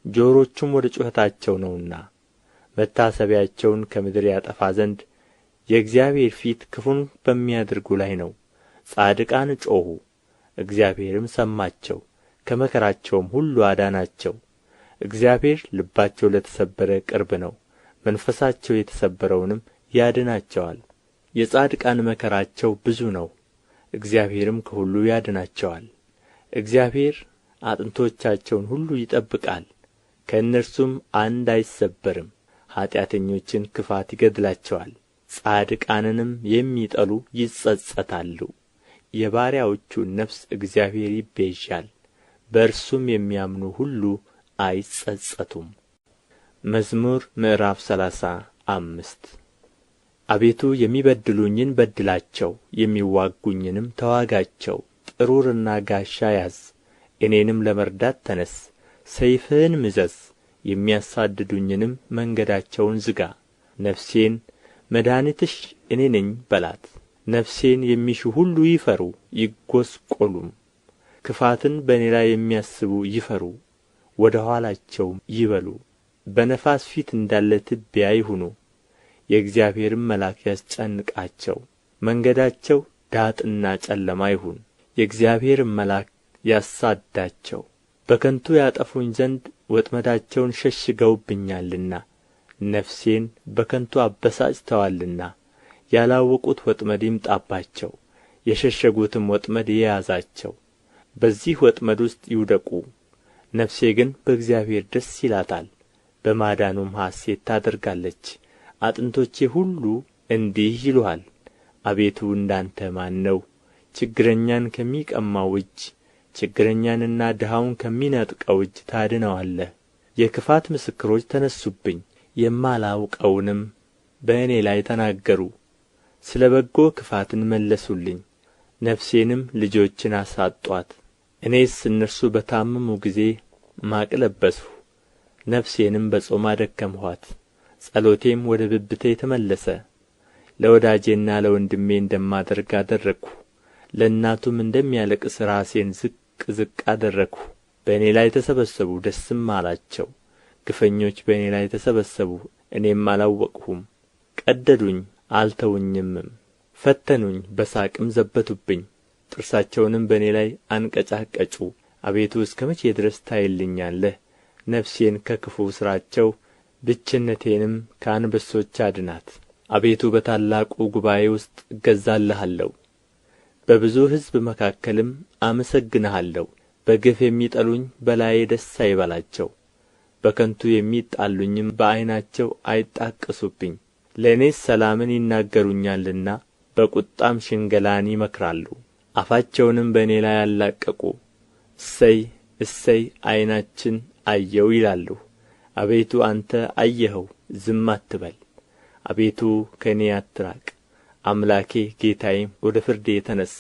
ጆሮቹም ወደ ጩኸታቸው ነውና። መታሰቢያቸውን ከምድር ያጠፋ ዘንድ የእግዚአብሔር ፊት ክፉን በሚያደርጉ ላይ ነው። ጻድቃን ጮኹ፣ እግዚአብሔርም ሰማቸው፣ ከመከራቸውም ሁሉ አዳናቸው። እግዚአብሔር ልባቸው ለተሰበረ ቅርብ ነው፣ መንፈሳቸው የተሰበረውንም ያድናቸዋል። የጻድቃን መከራቸው ብዙ ነው፣ እግዚአብሔርም ከሁሉ ያድናቸዋል። እግዚአብሔር አጥንቶቻቸውን ሁሉ ይጠብቃል፣ ከእነርሱም አንድ አይሰበርም። ኃጢአተኞችን ክፋት ይገድላቸዋል፣ ጻድቃንንም የሚጠሉ ይጸጸታሉ። የባሪያዎቹን ነፍስ እግዚአብሔር ይቤዣል፣ በእርሱም የሚያምኑ ሁሉ አይጸጸቱም። መዝሙር ምዕራፍ 35 አቤቱ የሚበድሉኝን በድላቸው፣ የሚዋጉኝንም ተዋጋቸው። ጥሩርና ጋሻ ያዝ፣ እኔንም ለመርዳት ተነስ። ሰይፍህን ምዘዝ፣ የሚያሳድዱኝንም መንገዳቸውን ዝጋ። ነፍሴን መድኃኒትሽ እኔ ነኝ በላት። ነፍሴን የሚሹ ሁሉ ይፈሩ ይጐስቈሉም። ክፋትን በእኔ ላይ የሚያስቡ ይፈሩ፣ ወደ ኋላቸውም ይበሉ። በነፋስ ፊት እንዳለ ትቢያ ይሁኑ። የእግዚአብሔርም መልአክ ያስጨንቃቸው። መንገዳቸው ዳጥና ጨለማ ይሁን። የእግዚአብሔርም መልአክ ያሳድዳቸው። በከንቱ ያጠፉኝ ዘንድ ወጥመዳቸውን ሸሽገውብኛልና፣ ነፍሴን በከንቱ አበሳጭተዋልና። ያላወቁት ወጥመድ ይምጣባቸው፣ የሸሸጉትም ወጥመድ ይያዛቸው። በዚህ ወጥመድ ውስጥ ይውደቁ። ነፍሴ ግን በእግዚአብሔር ደስ ይላታል፣ በማዳኑም ሐሴት ታደርጋለች። አጥንቶቼ ሁሉ እንዲህ ይሉሃል፣ አቤቱ እንዳንተ ማን ነው? ችግረኛን ከሚቀማው እጅ፣ ችግረኛንና ድሃውን ከሚነጥቀው እጅ ታድነዋለህ። የክፋት ምስክሮች ተነሱብኝ፣ የማላውቀውንም በእኔ ላይ ተናገሩ። ስለ በጎ ክፋትን መለሱልኝ፣ ነፍሴንም ልጆችን አሳጡአት። እኔስ እነርሱ በታመሙ ጊዜ ማቅ ለበስሁ፣ ነፍሴንም በጾም አደከምኋት። ጸሎቴም ወደ ብብቴ ተመለሰ። ለወዳጄና ለወንድሜ እንደማደርግ አደረግሁ፣ ለእናቱም እንደሚያለቅስ ራሴን ዝቅ ዝቅ አደረግሁ። በእኔ ላይ ተሰበሰቡ ደስም አላቸው። ግፈኞች በእኔ ላይ ተሰበሰቡ፣ እኔም አላወቅሁም። ቀደዱኝ አልተውኝምም፣ ፈተኑኝ በሳቅም ዘበቱብኝ። ጥርሳቸውንም በእኔ ላይ አንቀጫቀጩ። አቤቱ እስከ መቼ ድረስ ታይልኛለህ? ነፍሴን ከክፉ ሥራቸው ብችነቴንም ከአንበሶች አድናት። አቤቱ በታላቁ ጉባኤ ውስጥ እገዛልሃለሁ፣ በብዙ ሕዝብ መካከልም አመሰግንሃለሁ። በግፍ የሚጠሉኝ በላዬ ደስ አይበላቸው፣ በከንቱ የሚጣሉኝም በዓይናቸው አይጣቀሱብኝ። ለእኔስ ሰላምን ይናገሩኛልና በቍጣም ሽንገላን ይመክራሉ። አፋቸውንም በእኔ ላይ አላቀቁ። እሰይ እሰይ ዓይናችን አየው ይላሉ። አቤቱ አንተ አየኸው፣ ዝም አትበል። አቤቱ ከእኔ አትራቅ። አምላኬ ጌታዬም ወደ ፍርዴ ተነስ።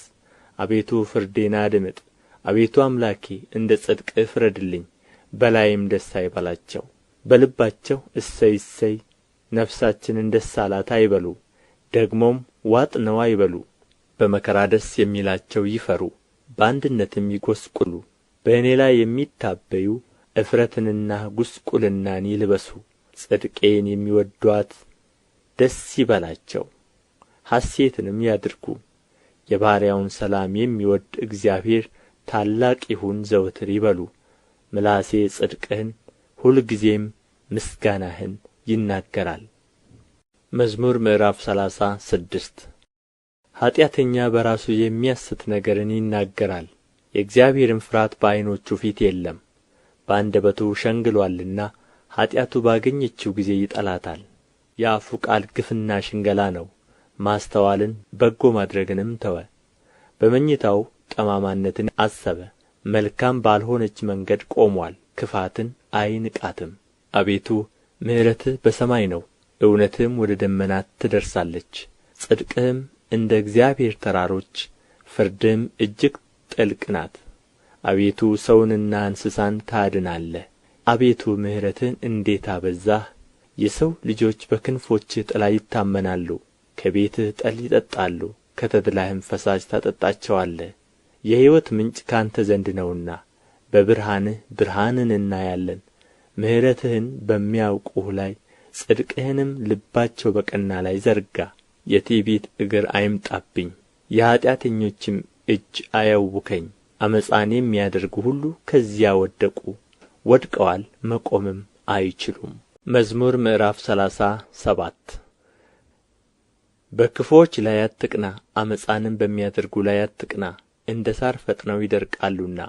አቤቱ ፍርዴን አድምጥ። አቤቱ አምላኬ እንደ ጽድቅህ ፍረድልኝ፣ በላዬም ደስ አይበላቸው። በልባቸው እሰይ እሰይ ነፍሳችንን ደስ አላት አይበሉ፣ ደግሞም ዋጥነው አይበሉ። በመከራ ደስ የሚላቸው ይፈሩ፣ በአንድነትም ይጐስቍሉ። በእኔ ላይ የሚታበዩ እፍረትንና ጕስቍልናን ይልበሱ። ጽድቄን የሚወድዱአት ደስ ይበላቸው፣ ሐሴትንም ያድርጉ። የባሪያውን ሰላም የሚወድድ እግዚአብሔር ታላቅ ይሁን ዘወትር ይበሉ። ምላሴ ጽድቅህን ሁልጊዜም ምስጋናህን ይናገራል። መዝሙር ምዕራፍ 36 ኃጢአተኛ በራሱ የሚያስት ነገርን ይናገራል፣ የእግዚአብሔርም ፍርሃት በዓይኖቹ ፊት የለም። በአንደበቱ ሸንግሎአልና ኃጢአቱ ባገኘችው ጊዜ ይጠላታል። የአፉ ቃል ግፍና ሽንገላ ነው፣ ማስተዋልን በጎ ማድረግንም ተወ። በመኝታው ጠማማነትን አሰበ፣ መልካም ባልሆነች መንገድ ቆሞአል፣ ክፋትን አይንቃትም። አቤቱ ምሕረትህ በሰማይ ነው፣ እውነትህም ወደ ደመናት ትደርሳለች። ጽድቅህም እንደ እግዚአብሔር ተራሮች፣ ፍርድህም እጅግ ጥልቅ ናት። አቤቱ ሰውንና እንስሳን ታድናለህ። አቤቱ ምሕረትህን እንዴት አበዛህ! የሰው ልጆች በክንፎችህ ጥላ ይታመናሉ። ከቤትህ ጠል ይጠጣሉ፣ ከተድላህም ፈሳሽ ታጠጣቸዋለህ። የሕይወት ምንጭ ካንተ ዘንድ ነውና በብርሃንህ ብርሃንን እናያለን። ምሕረትህን በሚያውቁህ ላይ ጽድቅህንም ልባቸው በቀና ላይ ዘርጋ። የትዕቢት እግር አይምጣብኝ፣ የኀጢአተኞችም እጅ አያውከኝ። ዓመፃን የሚያደርጉ ሁሉ ከዚያ ወደቁ፣ ወድቀዋል፣ መቆምም አይችሉም። መዝሙር ምዕራፍ 37 በክፉዎች ላይ አትቅና፣ ዓመፃንም በሚያደርጉ ላይ አትቅና። እንደ ሣር ፈጥነው ይደርቃሉና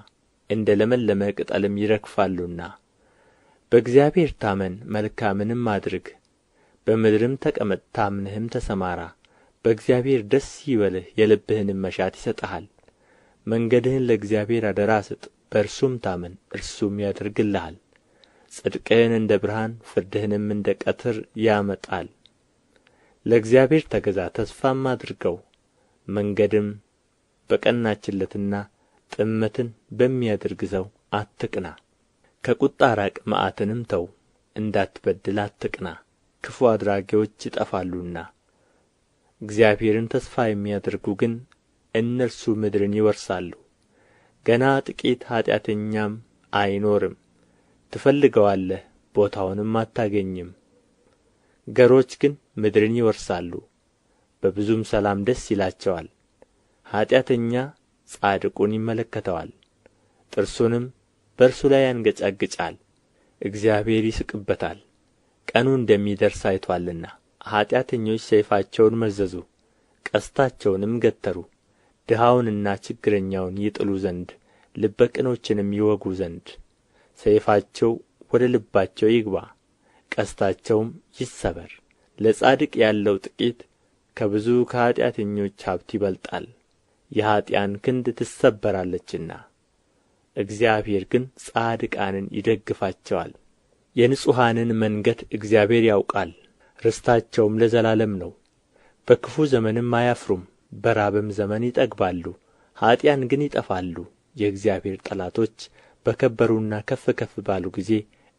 እንደ ለመለመ ቅጠልም ይረግፋሉና። በእግዚአብሔር ታመን፣ መልካምንም አድርግ፣ በምድርም ተቀመጥ፣ ታምነህም ተሰማራ። በእግዚአብሔር ደስ ይበልህ፣ የልብህንም መሻት ይሰጥሃል። መንገድህን ለእግዚአብሔር አደራ ስጥ፣ በእርሱም ታመን፣ እርሱም ያደርግልሃል። ጽድቅህን እንደ ብርሃን ፍርድህንም እንደ ቀትር ያመጣል። ለእግዚአብሔር ተገዛ፣ ተስፋም አድርገው። መንገድም በቀናችለትና ጥመትን በሚያደርግ ሰው አትቅና። ከቁጣ ራቅ፣ መዓትንም ተው፣ እንዳትበድል አትቅና። ክፉ አድራጊዎች ይጠፋሉና እግዚአብሔርን ተስፋ የሚያደርጉ ግን እነርሱ ምድርን ይወርሳሉ። ገና ጥቂት ኃጢአተኛም አይኖርም። ትፈልገዋለህ፣ ቦታውንም አታገኝም። ገሮች ግን ምድርን ይወርሳሉ፣ በብዙም ሰላም ደስ ይላቸዋል። ኃጢአተኛ ጻድቁን ይመለከተዋል፣ ጥርሱንም በእርሱ ላይ ያንገጫግጫል። እግዚአብሔር ይስቅበታል፣ ቀኑ እንደሚደርስ አይቶአልና። ኃጢአተኞች ሰይፋቸውን መዘዙ፣ ቀስታቸውንም ገተሩ፣ ድሀውንና ችግረኛውን ይጥሉ ዘንድ ልበ ቅኖችንም ይወጉ ዘንድ። ሰይፋቸው ወደ ልባቸው ይግባ፣ ቀስታቸውም ይሰበር። ለጻድቅ ያለው ጥቂት ከብዙ ከኃጢአተኞች ሀብት ይበልጣል፣ የኀጥኣን ክንድ ትሰበራለችና። እግዚአብሔር ግን ጻድቃንን ይደግፋቸዋል። የንጹሓንን መንገድ እግዚአብሔር ያውቃል፣ ርስታቸውም ለዘላለም ነው። በክፉ ዘመንም አያፍሩም፣ በራብም ዘመን ይጠግባሉ። ኀጥኣን ግን ይጠፋሉ። የእግዚአብሔር ጠላቶች በከበሩና ከፍ ከፍ ባሉ ጊዜ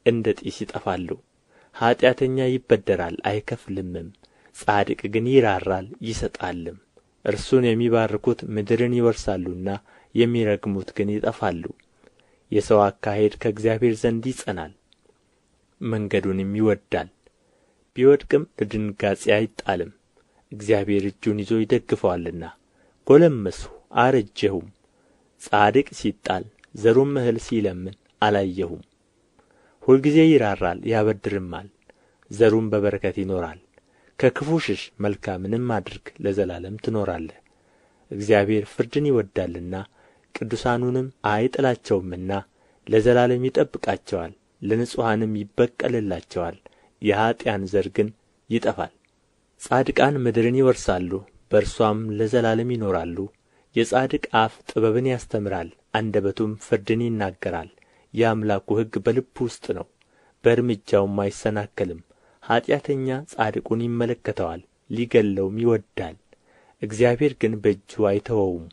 እንደ ጢስ ይጠፋሉ። ኃጢአተኛ ይበደራል አይከፍልምም፣ ጻድቅ ግን ይራራል ይሰጣልም። እርሱን የሚባርኩት ምድርን ይወርሳሉና የሚረግሙት ግን ይጠፋሉ። የሰው አካሄድ ከእግዚአብሔር ዘንድ ይጸናል፣ መንገዱንም ይወድዳል። ቢወድቅም ለድንጋጼ አይጣልም፣ እግዚአብሔር እጁን ይዞ ይደግፈዋልና። ጐለመስሁ አረጀሁም፣ ጻድቅ ሲጣል ዘሩም እህል ሲለምን አላየሁም። ሁልጊዜ ይራራል ያበድርማል፣ ዘሩም በበረከት ይኖራል። ከክፉ ሽሽ፣ መልካምንም አድርግ፣ ለዘላለም ትኖራለህ። እግዚአብሔር ፍርድን ይወድዳልና ቅዱሳኑንም አይጥላቸውምና ለዘላለም ይጠብቃቸዋል፣ ለንጹሓንም ይበቀልላቸዋል። የኀጥኣን ዘር ግን ይጠፋል። ጻድቃን ምድርን ይወርሳሉ፣ በእርሷም ለዘላለም ይኖራሉ። የጻድቅ አፍ ጥበብን ያስተምራል፣ አንደበቱም ፍርድን ይናገራል። የአምላኩ ሕግ በልቡ ውስጥ ነው፣ በእርምጃውም አይሰናከልም። ኃጢአተኛ ጻድቁን ይመለከተዋል፣ ሊገድለውም ይወድዳል። እግዚአብሔር ግን በእጁ አይተወውም፣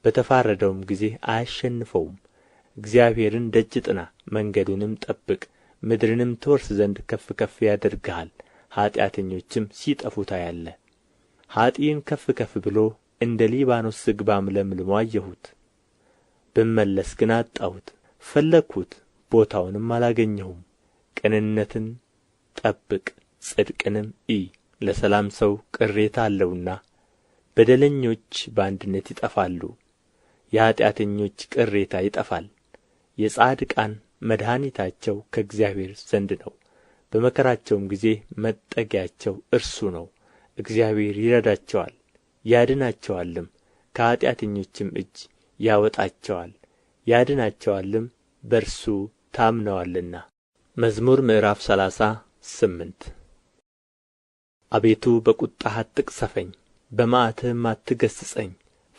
በተፋረደውም ጊዜ አያሸንፈውም። እግዚአብሔርን ደጅ ጥና፣ መንገዱንም ጠብቅ፣ ምድርንም ትወርስ ዘንድ ከፍ ከፍ ያደርግሃል። ኃጢአተኞችም ሲጠፉ ታያለህ። ኀጥእን ከፍ ከፍ ብሎ እንደ ሊባኖስ ዝግባም ለምልሞ አየሁት። ብመለስ ግን አጣሁት፣ ፈለግሁት፣ ቦታውንም አላገኘሁም። ቅንነትን ጠብቅ፣ ጽድቅንም እይ፣ ለሰላም ሰው ቅሬታ አለውና። በደለኞች በአንድነት ይጠፋሉ፣ የኃጢአተኞች ቅሬታ ይጠፋል። የጻድቃን መድኃኒታቸው ከእግዚአብሔር ዘንድ ነው፣ በመከራቸውም ጊዜ መጠጊያቸው እርሱ ነው። እግዚአብሔር ይረዳቸዋል ያድናቸዋልም፣ ከኃጢአተኞችም እጅ ያወጣቸዋል ያድናቸዋልም፣ በእርሱ ታምነዋልና። መዝሙር ምዕራፍ 38 አቤቱ በቍጣህ አትቅሠፈኝ፣ በመዓትህም አትገሥጸኝ።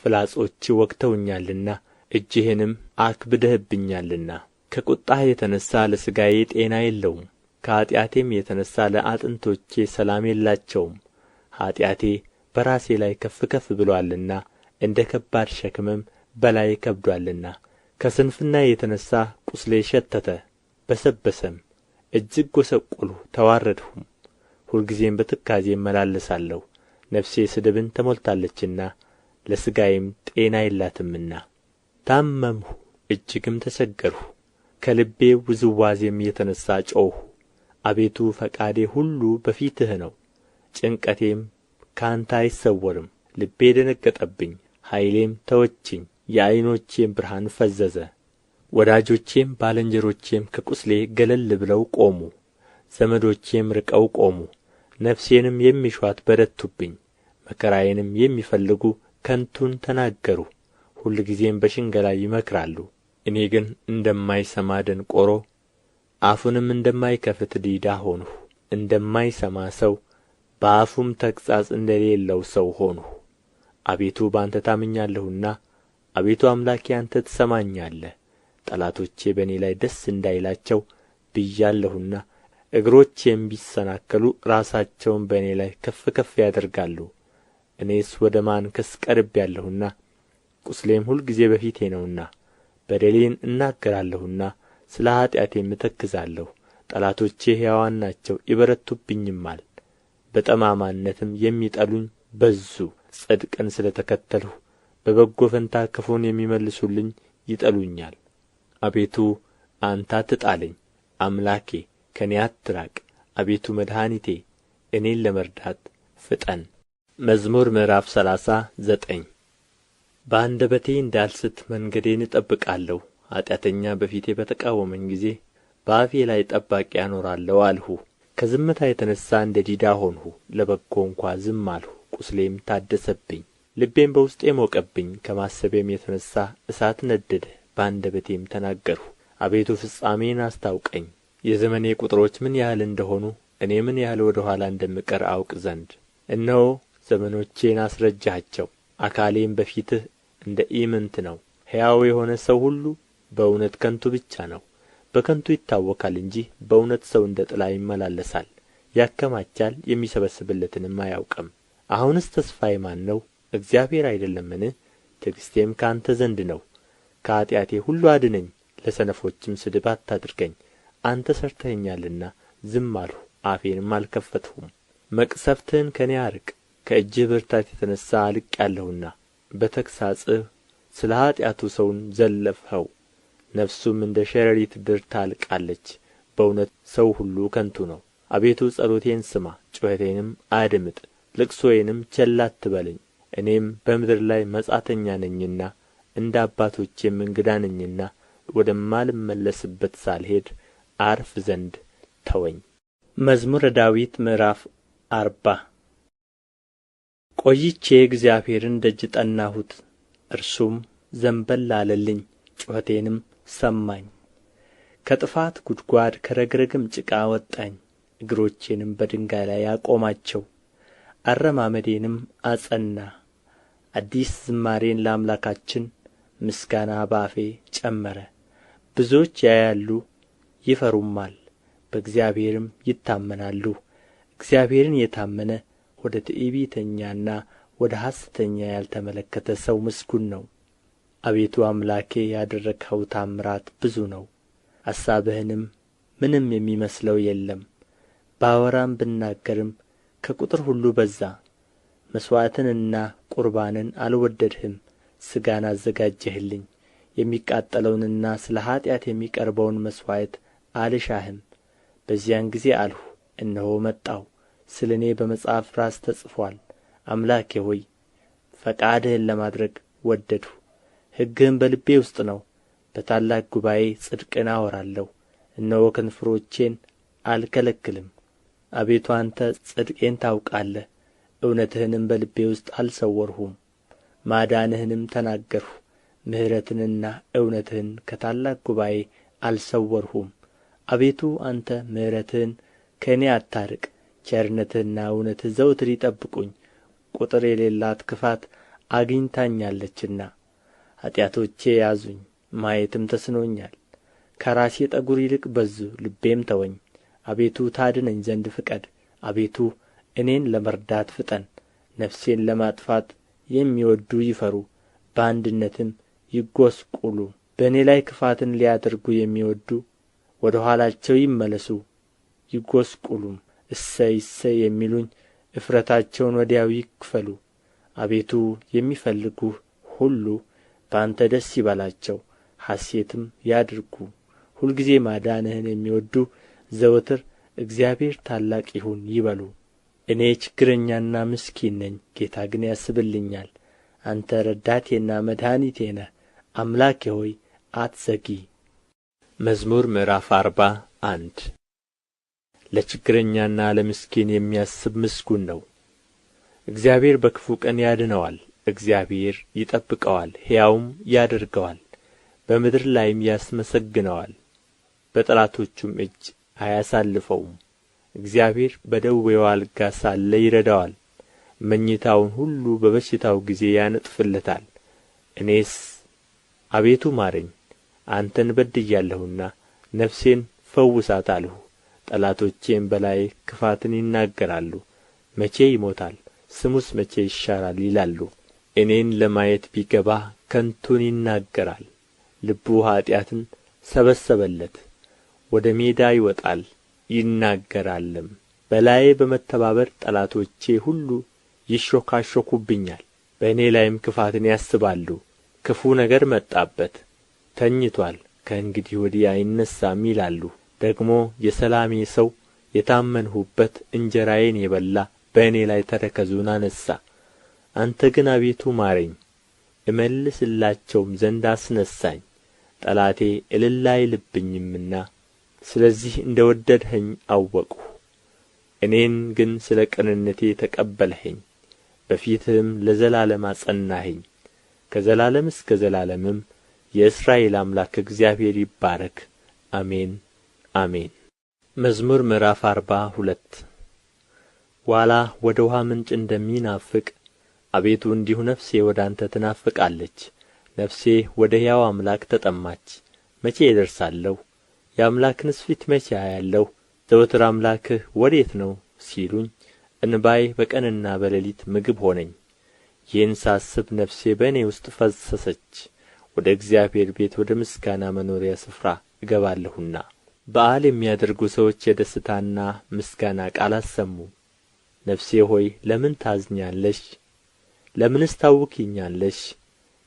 ፍላጾችህ ወግተውኛልና እጅህንም አክብደህብኛልና። ከቍጣህ የተነሣ ለሥጋዬ ጤና የለውም፣ ከኃጢአቴም የተነሣ ለአጥንቶቼ ሰላም የላቸውም። ኃጢአቴ በራሴ ላይ ከፍ ከፍ ብሎአልና እንደ ከባድ ሸክምም በላዬ ከብዶአልና። ከስንፍናዬ የተነሣ ቍስሌ ሸተተ በሰበሰም፣ እጅግ ጐሰቈልሁ ተዋረድሁም። ሁልጊዜም በትካዜ እመላለሳለሁ፣ ነፍሴ ስድብን ተሞልታለችና ለሥጋዬም ጤና የላትምና። ታመምሁ እጅግም ተቸገርሁ፣ ከልቤ ውዝዋዜም የተነሣ ጮኽሁ። አቤቱ ፈቃዴ ሁሉ በፊትህ ነው፣ ጭንቀቴም ከአንተ አይሰወርም። ልቤ ደነገጠብኝ፣ ኃይሌም ተወችኝ፣ የዓይኖቼም ብርሃን ፈዘዘ። ወዳጆቼም ባልንጀሮቼም ከቍስሌ ገለል ብለው ቆሙ፣ ዘመዶቼም ርቀው ቆሙ። ነፍሴንም የሚሹአት በረቱብኝ፣ መከራዬንም የሚፈልጉ ከንቱን ተናገሩ። ሁልጊዜም በሽንገላ ይመክራሉ። እኔ ግን እንደማይሰማ ደንቆሮ አፉንም እንደማይከፍት ዲዳ ሆንሁ። እንደማይሰማ ሰው በአፉም ተግሣጽ እንደሌለው ሰው ሆንሁ። አቤቱ በአንተ ታምኛለሁና፣ አቤቱ አምላኬ አንተ ትሰማኛለህ። ጠላቶቼ በእኔ ላይ ደስ እንዳይላቸው ብያለሁና፣ እግሮቼም ቢሰናከሉ ራሳቸውን በእኔ ላይ ከፍ ከፍ ያደርጋሉ። እኔስ ወደ ማንከስ ቀርቤአለሁና፣ ቍስሌም ሁልጊዜ በፊቴ ነውና። በደሌን እናገራለሁና ስለ ኃጢአቴም እተክዛለሁ። ጠላቶቼ ሕያዋን ናቸው ይበረቱብኝማል። በጠማማነትም የሚጠሉኝ በዙ። ጽድቅን ስለ ተከተልሁ በበጎ ፈንታ ክፉን የሚመልሱልኝ ይጠሉኛል። አቤቱ አንተ አትጣለኝ፣ አምላኬ ከእኔ አትራቅ። አቤቱ መድኃኒቴ እኔን ለመርዳት ፍጠን። መዝሙር ምዕራፍ 39 በአንደበቴ እንዳልስት መንገዴን እጠብቃለሁ። ኃጢአተኛ በፊቴ በተቃወመኝ ጊዜ በአፌ ላይ ጠባቂ አኖራለሁ አልሁ። ከዝምታ የተነሣ እንደ ዲዳ ሆንሁ፣ ለበጎ እንኳ ዝም አልሁ። ቍስሌም ታደሰብኝ፣ ልቤም በውስጤ ሞቀብኝ። ከማሰቤም የተነሣ እሳት ነደደ፣ በአንደበቴም ተናገርሁ። አቤቱ ፍጻሜን አስታውቀኝ፣ የዘመኔ ቍጥሮች ምን ያህል እንደሆኑ እኔ ምን ያህል ወደ ኋላ እንደምቀር አውቅ ዘንድ። እነሆ ዘመኖቼን አስረጀሃቸው፣ አካሌም በፊትህ እንደ ኢምንት ነው። ሕያው የሆነ ሰው ሁሉ በእውነት ከንቱ ብቻ ነው። በከንቱ ይታወካል እንጂ በእውነት ሰው እንደ ጥላ ይመላለሳል። ያከማቻል የሚሰበስብለትንም አያውቅም። አሁንስ ተስፋዬ ማን ነው? እግዚአብሔር አይደለምን? ትዕግሥቴም ከአንተ ዘንድ ነው። ከኃጢአቴ ሁሉ አድነኝ፣ ለሰነፎችም ስድብ አታድርገኝ። አንተ ሠርተኸኛልና ዝም አልሁ፣ አፌንም አልከፈትሁም። መቅሠፍትህን ከእኔ አርቅ፣ ከእጅህ ብርታት የተነሣ አልቄአለሁና። በተግሣጽህ ስለ ኃጢአቱ ሰውን ዘለፍኸው፣ ነፍሱም እንደ ሸረሪት ድር ታልቃለች። በእውነት ሰው ሁሉ ከንቱ ነው። አቤቱ ጸሎቴን ስማ፣ ጩኸቴንም አድምጥ፣ ልቅሶዬንም ቸል አትበለኝ። እኔም በምድር ላይ መጻተኛ ነኝና እንደ አባቶቼም እንግዳ ነኝና ወደማልመለስበት ሳልሄድ አርፍ ዘንድ ተወኝ። መዝሙረ ዳዊት ምዕራፍ 40 ቆይቼ እግዚአብሔርን ደጅ ጠናሁት፣ እርሱም ዘንበል አለልኝ፣ ጩኸቴንም ሰማኝ። ከጥፋት ጕድጓድ ከረግረግም ጭቃ አወጣኝ፣ እግሮቼንም በድንጋይ ላይ አቆማቸው፣ አረማመዴንም አጸና። አዲስ ዝማሬን ለአምላካችን ምስጋና በአፌ ጨመረ። ብዙዎች ያያሉ ይፈሩማል፣ በእግዚአብሔርም ይታመናሉ። እግዚአብሔርን የታመነ ወደ ትዕቢተኛና ወደ ሐሰተኛ ያልተመለከተ ሰው ምስጉን ነው። አቤቱ አምላኬ ያደረግኸው ተአምራት ብዙ ነው፣ አሳብህንም ምንም የሚመስለው የለም። ባወራም ብናገርም ከቍጥር ሁሉ በዛ። መሥዋዕትንና ቁርባንን አልወደድህም፣ ሥጋን አዘጋጀህልኝ። የሚቃጠለውንና ስለ ኃጢአት የሚቀርበውን መሥዋዕት አልሻህም። በዚያን ጊዜ አልሁ፣ እነሆ መጣሁ፣ ስለ እኔ በመጽሐፍ ራስ ተጽፎአል። አምላኬ ሆይ ፈቃድህን ለማድረግ ወደድሁ። ሕግህም በልቤ ውስጥ ነው። በታላቅ ጉባኤ ጽድቅን አወራለሁ። እነሆ ከንፈሮቼን አልከለክልም። አቤቱ አንተ ጽድቄን ታውቃለህ፣ እውነትህንም በልቤ ውስጥ አልሰወርሁም። ማዳንህንም ተናገርሁ፣ ምሕረትንና እውነትህን ከታላቅ ጉባኤ አልሰወርሁም። አቤቱ አንተ ምሕረትህን ከእኔ አታርቅ፣ ቸርነትህና እውነትህ ዘወትር ይጠብቁኝ። ቍጥር የሌላት ክፋት አግኝታኛለችና ኃጢአቶቼ ያዙኝ፣ ማየትም ተስኖኛል። ከራሴ ጠጕር ይልቅ በዙ፣ ልቤም ተወኝ። አቤቱ ታድነኝ ዘንድ ፍቀድ። አቤቱ እኔን ለመርዳት ፍጠን። ነፍሴን ለማጥፋት የሚወድዱ ይፈሩ፣ በአንድነትም ይጐስቁሉ። በእኔ ላይ ክፋትን ሊያደርጉ የሚወድዱ ወደ ኋላቸው ይመለሱ ይጐስቁሉም። እሰይ እሰይ የሚሉኝ እፍረታቸውን ወዲያው ይክፈሉ። አቤቱ የሚፈልጉህ ሁሉ በአንተ ደስ ይበላቸው፣ ሐሤትም ያድርጉ። ሁልጊዜ ማዳንህን የሚወድዱ ዘወትር እግዚአብሔር ታላቅ ይሁን ይበሉ። እኔ ችግረኛና ምስኪን ነኝ፣ ጌታ ግን ያስብልኛል። አንተ ረዳቴና መድኃኒቴ ነህ፣ አምላኬ ሆይ አትዘጊ። መዝሙር ምዕራፍ 41 ለችግረኛና ለምስኪን የሚያስብ ምስጉን ነው። እግዚአብሔር በክፉ ቀን ያድነዋል። እግዚአብሔር ይጠብቀዋል፣ ሕያውም ያደርገዋል፣ በምድር ላይም ያስመሰግነዋል፣ በጠላቶቹም እጅ አያሳልፈውም። እግዚአብሔር በደዌው አልጋ ሳለ ይረዳዋል፣ መኝታውን ሁሉ በበሽታው ጊዜ ያነጥፍለታል። እኔስ አቤቱ ማረኝ፣ አንተን በድያለሁና ነፍሴን ፈውሳት አልሁ። ጠላቶቼም በላዬ ክፋትን ይናገራሉ። መቼ ይሞታል? ስሙስ መቼ ይሻራል ይላሉ። እኔን ለማየት ቢገባ ከንቱን ይናገራል። ልቡ ኃጢአትን ሰበሰበለት። ወደ ሜዳ ይወጣል ይናገራልም። በላዬ በመተባበር ጠላቶቼ ሁሉ ይሾካሾኩብኛል። በእኔ ላይም ክፋትን ያስባሉ። ክፉ ነገር መጣበት፣ ተኝቶአል፣ ከእንግዲህ ወዲህ አይነሣም ይላሉ። ደግሞ የሰላሜ ሰው የታመንሁበት እንጀራዬን የበላ በእኔ ላይ ተረከዙን አነሣ። አንተ ግን አቤቱ ማረኝ፣ እመልስላቸውም ዘንድ አስነሣኝ። ጠላቴ እልል አይልብኝምና ስለዚህ እንደ ወደድኸኝ አወቅሁ። እኔን ግን ስለ ቅንነቴ ተቀበልኸኝ፣ በፊትህም ለዘላለም አጸናኸኝ። ከዘላለም እስከ ዘላለምም የእስራኤል አምላክ እግዚአብሔር ይባረክ። አሜን አሜን። መዝሙር ምዕራፍ 42 ዋላ ወደ ውኃ ምንጭ እንደሚናፍቅ አቤቱ እንዲሁ ነፍሴ ወደ አንተ ትናፍቃለች። ነፍሴ ወደ ሕያው አምላክ ተጠማች። መቼ እደርሳለሁ? የአምላክንስ ፊት መቼ አያለሁ? ዘወትር አምላክህ ወዴት ነው ሲሉኝ እንባዬ በቀንና በሌሊት ምግብ ሆነኝ። ይህን ሳስብ ነፍሴ በእኔ ውስጥ ፈሰሰች። ወደ እግዚአብሔር ቤት ወደ ምስጋና መኖሪያ ስፍራ እገባለሁና። በዓል የሚያደርጉ ሰዎች የደስታና ምስጋና ቃል አሰሙ። ነፍሴ ሆይ ለምን ታዝኛለሽ? ለምንስ ታውኪኛለሽ?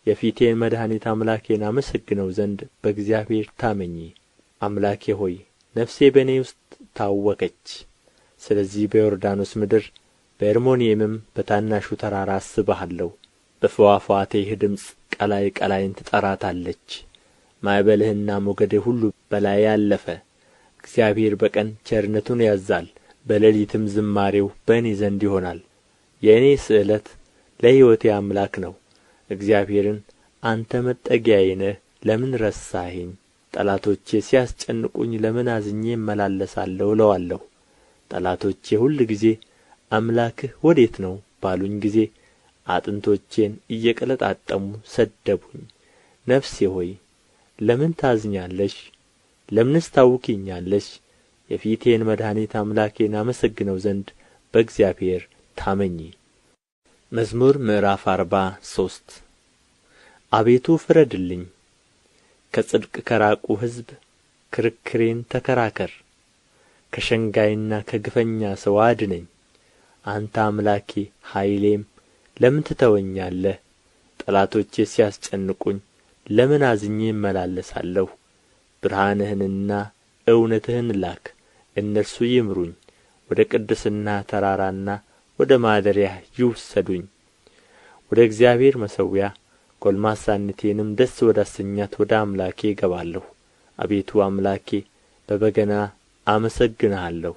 የፊቴን መድኃኒት አምላኬን አመሰግነው ዘንድ በእግዚአብሔር ታመኚ። አምላኬ ሆይ ነፍሴ በእኔ ውስጥ ታወከች። ስለዚህ በዮርዳኖስ ምድር በአርሞንዔምም በታናሹ ተራራ አስብሃለሁ። በፍዋፍዋቴህ ድምፅ ቀላይ ቀላይን ትጠራታለች። ማዕበልህና ሞገድህ ሁሉ በላዬ አለፈ። እግዚአብሔር በቀን ቸርነቱን ያዝዛል፣ በሌሊትም ዝማሬው በእኔ ዘንድ ይሆናል። የእኔ ስእለት ለሕይወቴ አምላክ ነው። እግዚአብሔርን አንተ መጠጊያዬ ነህ፣ ለምን ረሳኸኝ? ጠላቶቼ ሲያስጨንቁኝ ለምን አዝኜ እመላለሳለሁ እለዋለሁ። ጠላቶቼ ሁልጊዜ አምላክህ ወዴት ነው ባሉኝ ጊዜ አጥንቶቼን እየቀለጣጠሙ ሰደቡኝ። ነፍሴ ሆይ ለምን ታዝኛለሽ? ለምንስ ታውኪኛለሽ? የፊቴን መድኃኒት አምላኬን አመሰግነው ዘንድ በእግዚአብሔር ታመኚ። መዝሙር ምዕራፍ 43 አቤቱ ፍረድልኝ፣ ከጽድቅ ከራቁ ሕዝብ ክርክሬን ተከራከር። ከሸንጋይና ከግፈኛ ሰው አድነኝ። አንተ አምላኬ ኃይሌም ለምን ትተወኛለህ? ጠላቶቼ ሲያስጨንቁኝ ለምን አዝኜ እመላለሳለሁ? ብርሃንህንና እውነትህን ላክ፣ እነርሱ ይምሩኝ። ወደ ቅድስና ተራራና ወደ ማደሪያህ ይውሰዱኝ። ወደ እግዚአብሔር መሠዊያ ጕልማሳነቴንም ደስ ወዳሰኛት ወደ አምላኬ እገባለሁ። አቤቱ አምላኬ በበገና አመሰግንሃለሁ።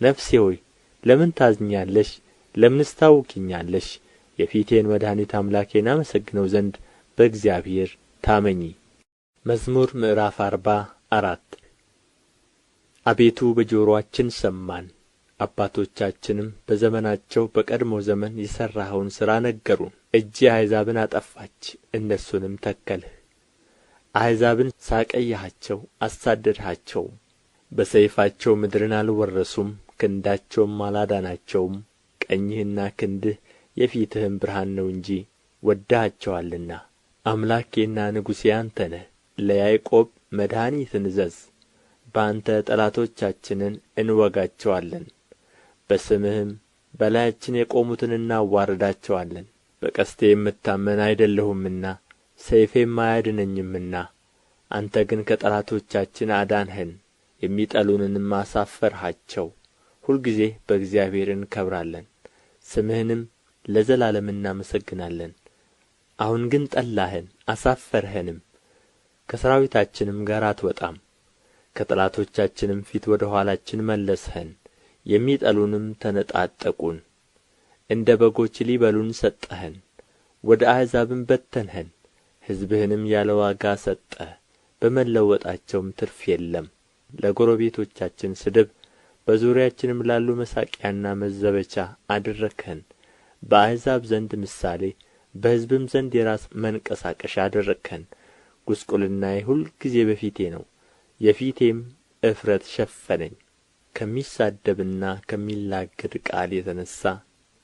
ነፍሴ ሆይ ለምን ታዝኛለሽ? ለምንስ ታውኪኛለሽ? የፊቴን መድኃኒት አምላኬን አመሰግነው ዘንድ በእግዚአብሔር ታመኚ። መዝሙር ምዕራፍ 44 አቤቱ በጆሮአችን ሰማን፣ አባቶቻችንም በዘመናቸው በቀድሞ ዘመን የሠራኸውን ሥራ ነገሩን። እጅህ አሕዛብን አጠፋች፣ እነርሱንም ተከልህ። አሕዛብን ሳቀይሃቸው አሳደድሃቸውም። በሰይፋቸው ምድርን አልወረሱም፣ ክንዳቸውም አላዳናቸውም። ቀኝህና ክንድህ የፊትህም ብርሃን ነው እንጂ ወድደሃቸዋልና። አምላኬና ንጉሤ አንተ ነህ። ለያዕቆብ መድኃኒትን እዘዝ። በአንተ ጠላቶቻችንን እንወጋቸዋለን፣ በስምህም በላያችን የቆሙትን እናዋርዳቸዋለን። በቀስቴ የምታመን አይደለሁምና ሰይፌም አያድነኝምና፣ አንተ ግን ከጠላቶቻችን አዳንኸን፣ የሚጠሉንንም አሳፈርሃቸው። ሁልጊዜ በእግዚአብሔር እንከብራለን፣ ስምህንም ለዘላለም እናመሰግናለን። አሁን ግን ጠላኸን አሳፈርኸንም፣ ከሠራዊታችንም ጋር አትወጣም። ከጠላቶቻችንም ፊት ወደ ኋላችን መለስኸን፣ የሚጠሉንም ተነጣጠቁን። እንደ በጎች ሊበሉን ሰጠኸን፣ ወደ አሕዛብም በተንኸን። ሕዝብህንም ያለ ዋጋ ሰጠህ፣ በመለወጣቸውም ትርፍ የለም። ለጎረቤቶቻችን ስድብ፣ በዙሪያችንም ላሉ መሳቂያና መዘበቻ አደረግኸን። በአሕዛብ ዘንድ ምሳሌ፣ በሕዝብም ዘንድ የራስ መንቀሳቀሻ አደረግኸን። ጕስቍልናዬ ሁልጊዜ በፊቴ ነው፣ የፊቴም እፍረት ሸፈነኝ። ከሚሳደብና ከሚላገድ ቃል የተነሣ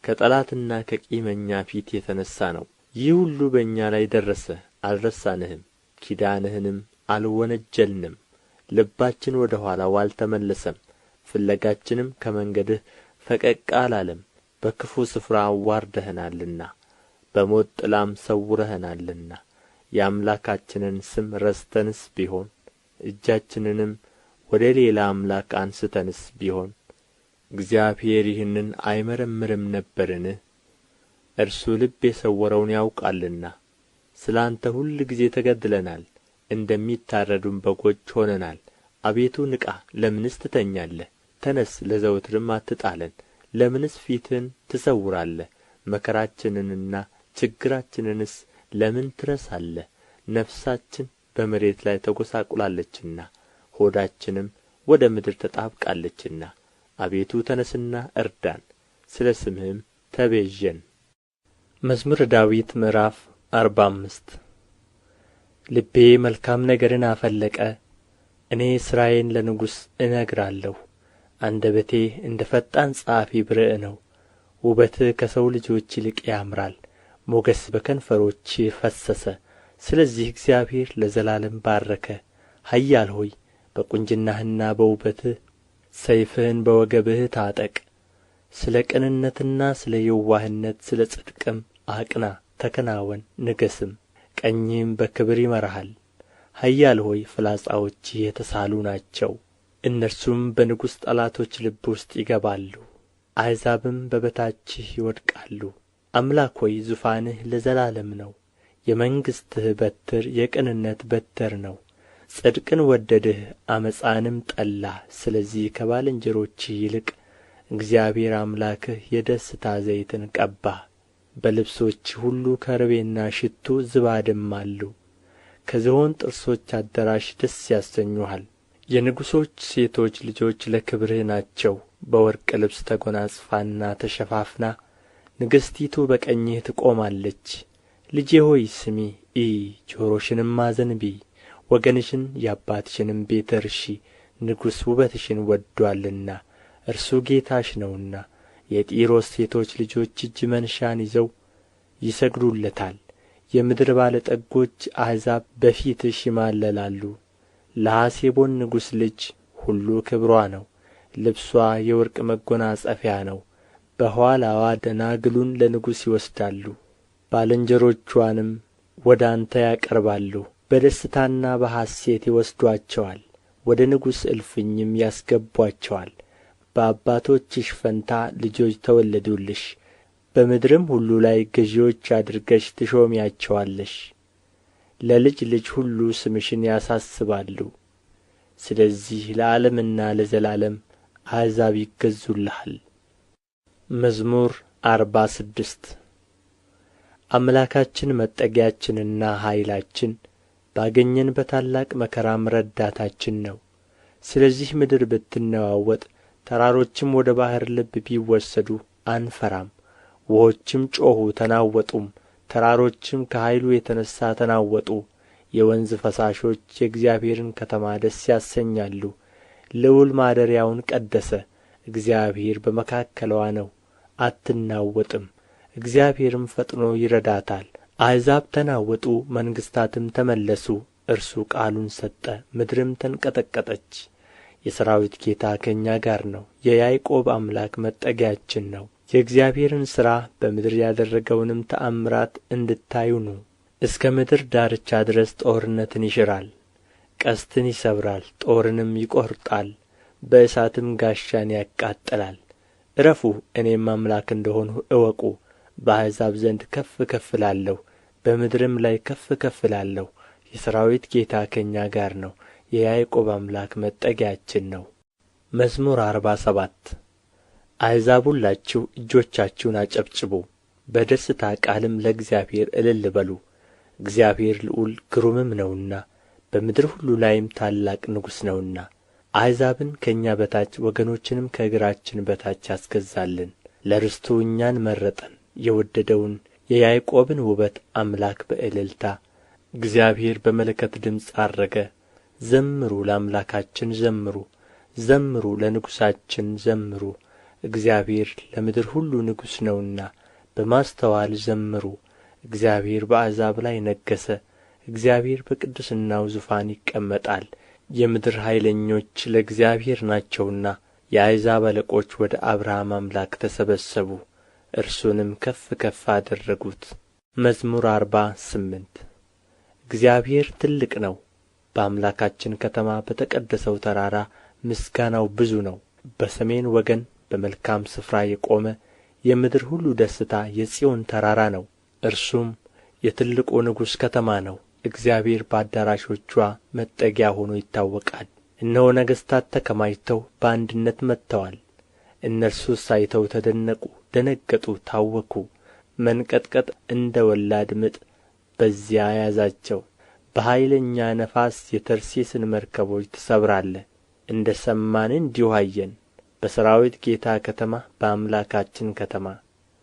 ከጠላትና ከቂመኛ ፊት የተነሣ ነው። ይህ ሁሉ በእኛ ላይ ደረሰ፣ አልረሳንህም፣ ኪዳንህንም አልወነጀልንም። ልባችን ወደ ኋላው አልተመለሰም፣ ፍለጋችንም ከመንገድህ ፈቀቅ አላለም። በክፉ ስፍራ አዋርደኸናልና በሞት ጥላም ሰውረኸናልና። የአምላካችንን ስም ረስተንስ ቢሆን እጃችንንም ወደ ሌላ አምላክ አንስተንስ ቢሆን እግዚአብሔር ይህንን አይመረምርም ነበርን? እርሱ ልብ የሰወረውን ያውቃልና። ስለ አንተ ሁልጊዜ ተገድለናል፣ እንደሚታረዱም በጎች ሆነናል። አቤቱ ንቃ፣ ለምንስ ትተኛለህ? ተነስ፣ ለዘወትርም አትጣለን። ለምንስ ፊትህን ትሰውራለህ? መከራችንንና ችግራችንንስ ለምን ትረሳለህ? ነፍሳችን በመሬት ላይ ተጐሳቁላለችና ሆዳችንም ወደ ምድር ተጣብቃለችና። አቤቱ ተነስና እርዳን፣ ስለ ስምህም ተቤዠን። መዝሙረ ዳዊት ምዕራፍ 45 ልቤ መልካም ነገርን አፈለቀ፣ እኔ ሥራዬን ለንጉሥ እነግራለሁ። አንደበቴ እንደ ፈጣን ጸሐፊ ብርዕ ነው። ውበትህ ከሰው ልጆች ይልቅ ያምራል፣ ሞገስ በከንፈሮችህ ፈሰሰ። ስለዚህ እግዚአብሔር ለዘላለም ባረከ። ኃያል ሆይ በቍንጅናህና በውበትህ ሰይፍህን በወገብህ ታጠቅ። ስለ ቅንነትና ስለ የዋህነት ስለ ጽድቅም አቅና፣ ተከናወን፣ ንገሥም። ቀኝህም በክብር ይመራሃል። ኃያል ሆይ ፍላጻዎችህ የተሳሉ ናቸው፣ እነርሱም በንጉሥ ጠላቶች ልብ ውስጥ ይገባሉ፣ አሕዛብም በበታችህ ይወድቃሉ። አምላክ ሆይ ዙፋንህ ለዘላለም ነው፣ የመንግሥትህ በትር የቅንነት በትር ነው። ጽድቅን ወደድህ ዓመፃንም ጠላህ። ስለዚህ ከባልንጀሮችህ ይልቅ እግዚአብሔር አምላክህ የደስታ ዘይትን ቀባህ። በልብሶችህ ሁሉ ከርቤና ሽቱ ዝባድም አሉ። ከዝሆን ጥርሶች አዳራሽ ደስ ያሰኙሃል። የንጉሶች ሴቶች ልጆች ለክብርህ ናቸው። በወርቅ ልብስ ተጐናጽፋና ተሸፋፍና ንግሥቲቱ በቀኝህ ትቆማለች። ልጄ ሆይ ስሚ፣ ጆሮሽንም አዘንብዪ። ወገንሽን የአባትሽንም ቤት እርሺ። ንጉሥ ውበትሽን ወድዶአልና እርሱ ጌታሽ ነውና። የጢሮስ ሴቶች ልጆች እጅ መንሻን ይዘው ይሰግዱለታል። የምድር ባለጠጎች አሕዛብ በፊትሽ ይማለላሉ። ለሐሴቦን ንጉሥ ልጅ ሁሉ ክብሯ ነው፣ ልብሷ የወርቅ መጐናጸፊያ ነው። በኋላዋ ደናግሉን ለንጉሥ ይወስዳሉ፣ ባልንጀሮቿንም ወደ አንተ ያቀርባሉ። በደስታና በሐሴት ይወስዱአቸዋል፣ ወደ ንጉሥ እልፍኝም ያስገቡአቸዋል። በአባቶችሽ ፈንታ ልጆች ተወለዱልሽ፣ በምድርም ሁሉ ላይ ገዢዎች አድርገሽ ትሾሚያቸዋለሽ። ለልጅ ልጅ ሁሉ ስምሽን ያሳስባሉ። ስለዚህ ለዓለምና ለዘላለም አሕዛብ ይገዙልሃል። መዝሙር 46 አምላካችን መጠጊያችንና ኃይላችን፣ ባገኘን በታላቅ መከራም ረዳታችን ነው። ስለዚህ ምድር ብትነዋወጥ፣ ተራሮችም ወደ ባሕር ልብ ቢወሰዱ አንፈራም። ውኆችም ጮኹ ተናወጡም፣ ተራሮችም ከኃይሉ የተነሣ ተናወጡ። የወንዝ ፈሳሾች የእግዚአብሔርን ከተማ ደስ ያሰኛሉ፣ ልዑል ማደሪያውን ቀደሰ። እግዚአብሔር በመካከልዋ ነው፣ አትናወጥም። እግዚአብሔርም ፈጥኖ ይረዳታል። አሕዛብ ተናወጡ፣ መንግሥታትም ተመለሱ። እርሱ ቃሉን ሰጠ፣ ምድርም ተንቀጠቀጠች። የሠራዊት ጌታ ከእኛ ጋር ነው፣ የያዕቆብ አምላክ መጠጊያችን ነው። የእግዚአብሔርን ሥራ በምድር ያደረገውንም ተአምራት እንድታዩ ኑ። እስከ ምድር ዳርቻ ድረስ ጦርነትን ይሽራል፣ ቀስትን ይሰብራል፣ ጦርንም ይቈርጣል፣ በእሳትም ጋሻን ያቃጥላል። ዕረፉ፣ እኔም አምላክ እንደ ሆንሁ እወቁ። በአሕዛብ ዘንድ ከፍ ከፍ እላለሁ፣ በምድርም ላይ ከፍ ከፍ እላለሁ። የሠራዊት ጌታ ከእኛ ጋር ነው፣ የያዕቆብ አምላክ መጠጊያችን ነው። መዝሙር 47 አሕዛብ ሁላችሁ እጆቻችሁን አጨብጭቡ፣ በደስታ ቃልም ለእግዚአብሔር እልል በሉ። እግዚአብሔር ልዑል ግሩምም ነውና በምድር ሁሉ ላይም ታላቅ ንጉሥ ነውና። አሕዛብን ከእኛ በታች ወገኖችንም ከእግራችን በታች አስገዛልን። ለርስቱ እኛን መረጠን፣ የወደደውን የያዕቆብን ውበት አምላክ በእልልታ እግዚአብሔር በመለከት ድምፅ ዐረገ። ዘምሩ፣ ለአምላካችን ዘምሩ፣ ዘምሩ፣ ለንጉሣችን ዘምሩ። እግዚአብሔር ለምድር ሁሉ ንጉሥ ነውና በማስተዋል ዘምሩ። እግዚአብሔር በአሕዛብ ላይ ነገሠ፣ እግዚአብሔር በቅድስናው ዙፋን ይቀመጣል። የምድር ኃይለኞች ለእግዚአብሔር ናቸውና የአሕዛብ አለቆች ወደ አብርሃም አምላክ ተሰበሰቡ፣ እርሱንም ከፍ ከፍ አደረጉት። መዝሙር 48 እግዚአብሔር ትልቅ ነው፣ በአምላካችን ከተማ በተቀደሰው ተራራ ምስጋናው ብዙ ነው። በሰሜን ወገን በመልካም ስፍራ የቆመ የምድር ሁሉ ደስታ የጽዮን ተራራ ነው። እርሱም የትልቁ ንጉሥ ከተማ ነው። እግዚአብሔር በአዳራሾችዋ መጠጊያ ሆኖ ይታወቃል። እነሆ ነገሥታት ተከማችተው በአንድነት መጥተዋል። እነርሱስ አይተው ተደነቁ፣ ደነገጡ፣ ታወኩ። መንቀጥቀጥ እንደ ወላድ ምጥ በዚያ ያዛቸው። በኃይለኛ ነፋስ የተርሴስን መርከቦች ትሰብራለህ። እንደ ሰማን እንዲሁ አየን። በሠራዊት ጌታ ከተማ በአምላካችን ከተማ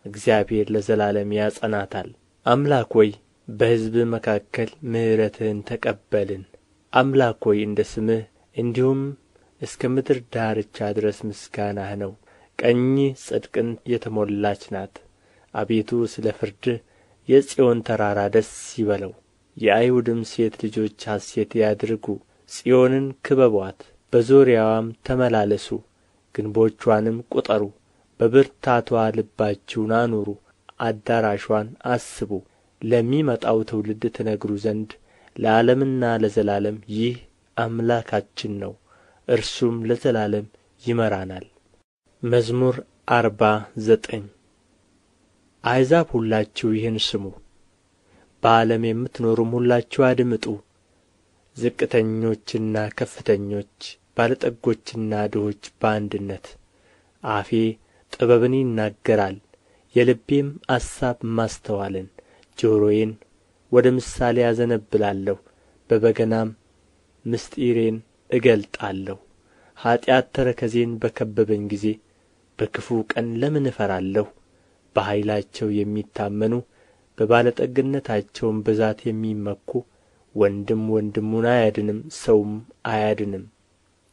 እግዚአብሔር ለዘላለም ያጸናታል። አምላክ ሆይ በሕዝብህ መካከል ምሕረትህን ተቀበልን። አምላክ ሆይ እንደ ስምህ እንዲሁም እስከ ምድር ዳርቻ ድረስ ምስጋናህ ነው። ቀኝህ ጽድቅን የተሞላች ናት። አቤቱ ስለ ፍርድህ የጽዮን ተራራ ደስ ይበለው። የአይሁድም ሴት ልጆች ሐሴት ያድርጉ። ጽዮንን ክበቡአት፣ በዙሪያዋም ተመላለሱ፣ ግንቦችዋንም ቍጠሩ። በብርታትዋ ልባችሁን አኑሩ፣ አዳራሽዋን አስቡ። ለሚመጣው ትውልድ ትነግሩ ዘንድ ለዓለምና ለዘላለም ይህ አምላካችን ነው፣ እርሱም ለዘላለም ይመራናል። መዝሙር 49 አሕዛብ ሁላችሁ ይህን ስሙ፣ በዓለም የምትኖሩም ሁላችሁ አድምጡ። ዝቅተኞችና ከፍተኞች፣ ባለጠጎችና ድሆች በአንድነት። አፌ ጥበብን ይናገራል፣ የልቤም አሳብ ማስተዋልን። ጆሮዬን ወደ ምሳሌ አዘነብላለሁ፣ በበገናም ምስጢሬን እገልጣለሁ። ኀጢአት ተረከዜን በከበበኝ ጊዜ በክፉ ቀን ለምን እፈራለሁ? በኃይላቸው የሚታመኑ በባለጠግነታቸውም ብዛት የሚመኩ ወንድም ወንድሙን አያድንም፣ ሰውም አያድንም።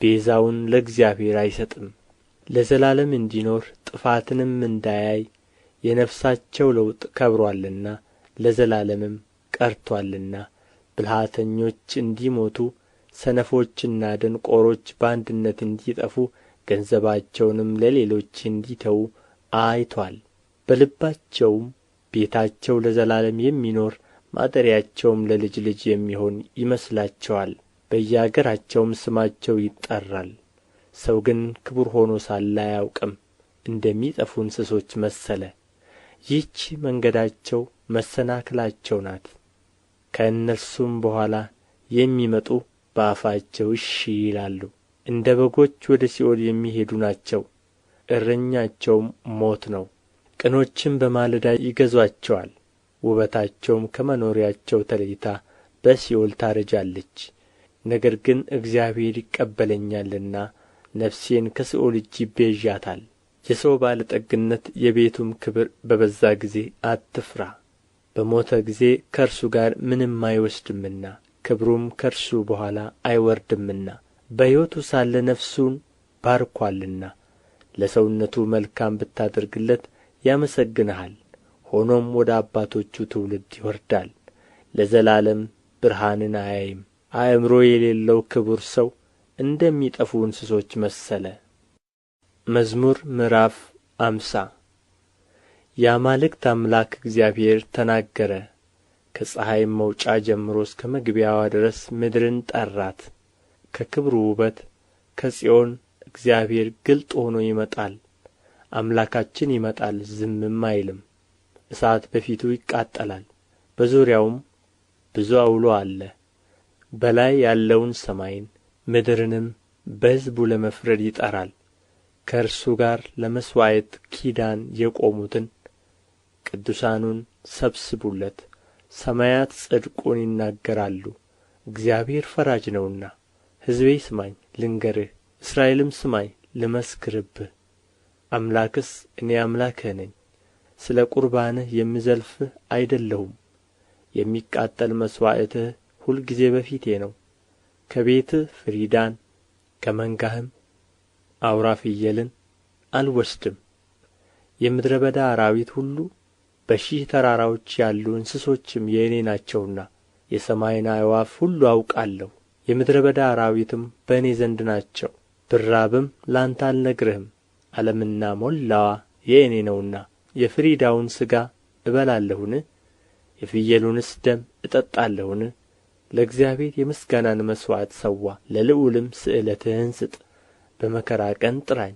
ቤዛውን ለእግዚአብሔር አይሰጥም። ለዘላለም እንዲኖር ጥፋትንም እንዳያይ የነፍሳቸው ለውጥ ከብሮአልና ለዘላለምም ቀርቶአልና። ብልሃተኞች እንዲሞቱ ሰነፎችና ደንቆሮች በአንድነት እንዲጠፉ ገንዘባቸውንም ለሌሎች እንዲተዉ አይቶአል። በልባቸውም ቤታቸው ለዘላለም የሚኖር ማደሪያቸውም ለልጅ ልጅ የሚሆን ይመስላቸዋል። በየአገራቸውም ስማቸው ይጠራል። ሰው ግን ክቡር ሆኖ ሳለ አያውቅም፣ እንደሚጠፉ እንስሶች መሰለ። ይህች መንገዳቸው መሰናክላቸው ናት። ከእነርሱም በኋላ የሚመጡ በአፋቸው እሺ ይላሉ። እንደ በጎች ወደ ሲኦል የሚሄዱ ናቸው፣ እረኛቸውም ሞት ነው። ቅኖችም በማለዳ ይገዙአቸዋል፣ ውበታቸውም ከመኖሪያቸው ተለይታ በሲኦል ታረጃለች። ነገር ግን እግዚአብሔር ይቀበለኛልና ነፍሴን ከሲኦል እጅ ይቤዣታል። የሰው ባለጠግነት የቤቱም ክብር በበዛ ጊዜ አትፍራ። በሞተ ጊዜ ከእርሱ ጋር ምንም አይወስድምና ክብሩም ከእርሱ በኋላ አይወርድምና። በሕይወቱ ሳለ ነፍሱን ባርኮአልና። ለሰውነቱ መልካም ብታደርግለት ያመሰግንሃል። ሆኖም ወደ አባቶቹ ትውልድ ይወርዳል፣ ለዘላለም ብርሃንን አያይም። አእምሮ የሌለው ክቡር ሰው እንደሚጠፉ እንስሶች መሰለ። መዝሙር ምዕራፍ 50 የአማልክት አምላክ እግዚአብሔር ተናገረ። ከፀሐይም መውጫ ጀምሮ እስከ መግቢያዋ ድረስ ምድርን ጠራት። ከክብሩ ውበት ከጽዮን እግዚአብሔር ግልጥ ሆኖ ይመጣል። አምላካችን ይመጣል፣ ዝምም አይልም። እሳት በፊቱ ይቃጠላል፣ በዙሪያውም ብዙ አውሎ አለ። በላይ ያለውን ሰማይን ምድርንም በሕዝቡ ለመፍረድ ይጠራል። ከእርሱ ጋር ለመሥዋዕት ኪዳን የቆሙትን ቅዱሳኑን ሰብስቡለት። ሰማያት ጽድቁን ይናገራሉ፣ እግዚአብሔር ፈራጅ ነውና። ሕዝቤ ስማኝ ልንገርህ፣ እስራኤልም ስማኝ ልመስክርብህ። አምላክስ እኔ አምላክህ ነኝ፣ ስለ ቁርባንህ የምዘልፍህ አይደለሁም። የሚቃጠል መሥዋዕትህ ሁልጊዜ በፊቴ ነው። ከቤትህ ፍሪዳን ከመንጋህም አውራ ፍየልን አልወስድም። የምድረ በዳ አራዊት ሁሉ በሺህ ተራራዎች ያሉ እንስሶችም የእኔ ናቸውና የሰማይን አዕዋፍ ሁሉ አውቃለሁ። የምድረ በዳ አራዊትም በእኔ ዘንድ ናቸው። ብራብም ላንተ አልነግርህም፣ ዓለምና ሞላዋ የእኔ ነውና። የፍሪዳውን ሥጋ እበላለሁን? የፍየሉንስ ደም እጠጣለሁን? ለእግዚአብሔር የምስጋናን መሥዋዕት ሠዋ፣ ለልዑልም ስእለትህን ስጥ። በመከራ ቀን ጥራኝ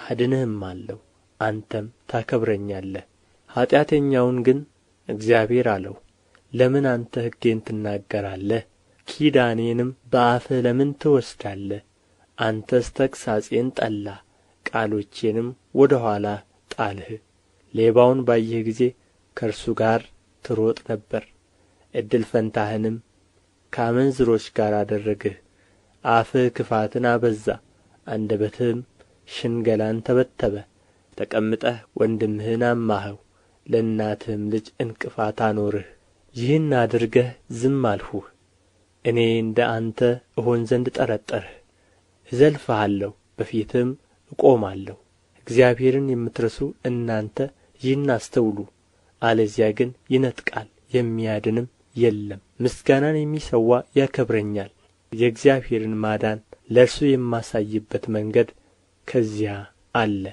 አድንህማለሁ፣ አንተም ታከብረኛለህ። ኃጢአተኛውን ግን እግዚአብሔር አለው፣ ለምን አንተ ሕጌን ትናገራለህ? ኪዳኔንም በአፍህ ለምን ትወስዳለህ? አንተስ ተግሣጼን ጠላህ፣ ቃሎቼንም ወደ ኋላህ ጣልህ። ሌባውን ባየህ ጊዜ ከእርሱ ጋር ትሮጥ ነበር፣ እድል ፈንታህንም ከአመንዝሮች ጋር አደረግህ። አፍህ ክፋትን አበዛ፣ አንደበትህም ሽንገላን ተበተበ። ተቀምጠህ ወንድምህን አማኸው፣ ለእናትህም ልጅ እንቅፋት አኖርህ። ይህን አድርገህ ዝም አልሁህ። እኔ እንደ አንተ እሆን ዘንድ ጠረጠርህ። እዘልፍሃለሁ፣ በፊትህም እቆማለሁ። እግዚአብሔርን የምትረሱ እናንተ ይህን አስተውሉ። አለዚያ ግን ይነጥቃል፣ የሚያድንም የለም። ምስጋናን የሚሠዋ ያከብረኛል። የእግዚአብሔርን ማዳን ለእርሱ የማሳይበት መንገድ ከዚያ አለ።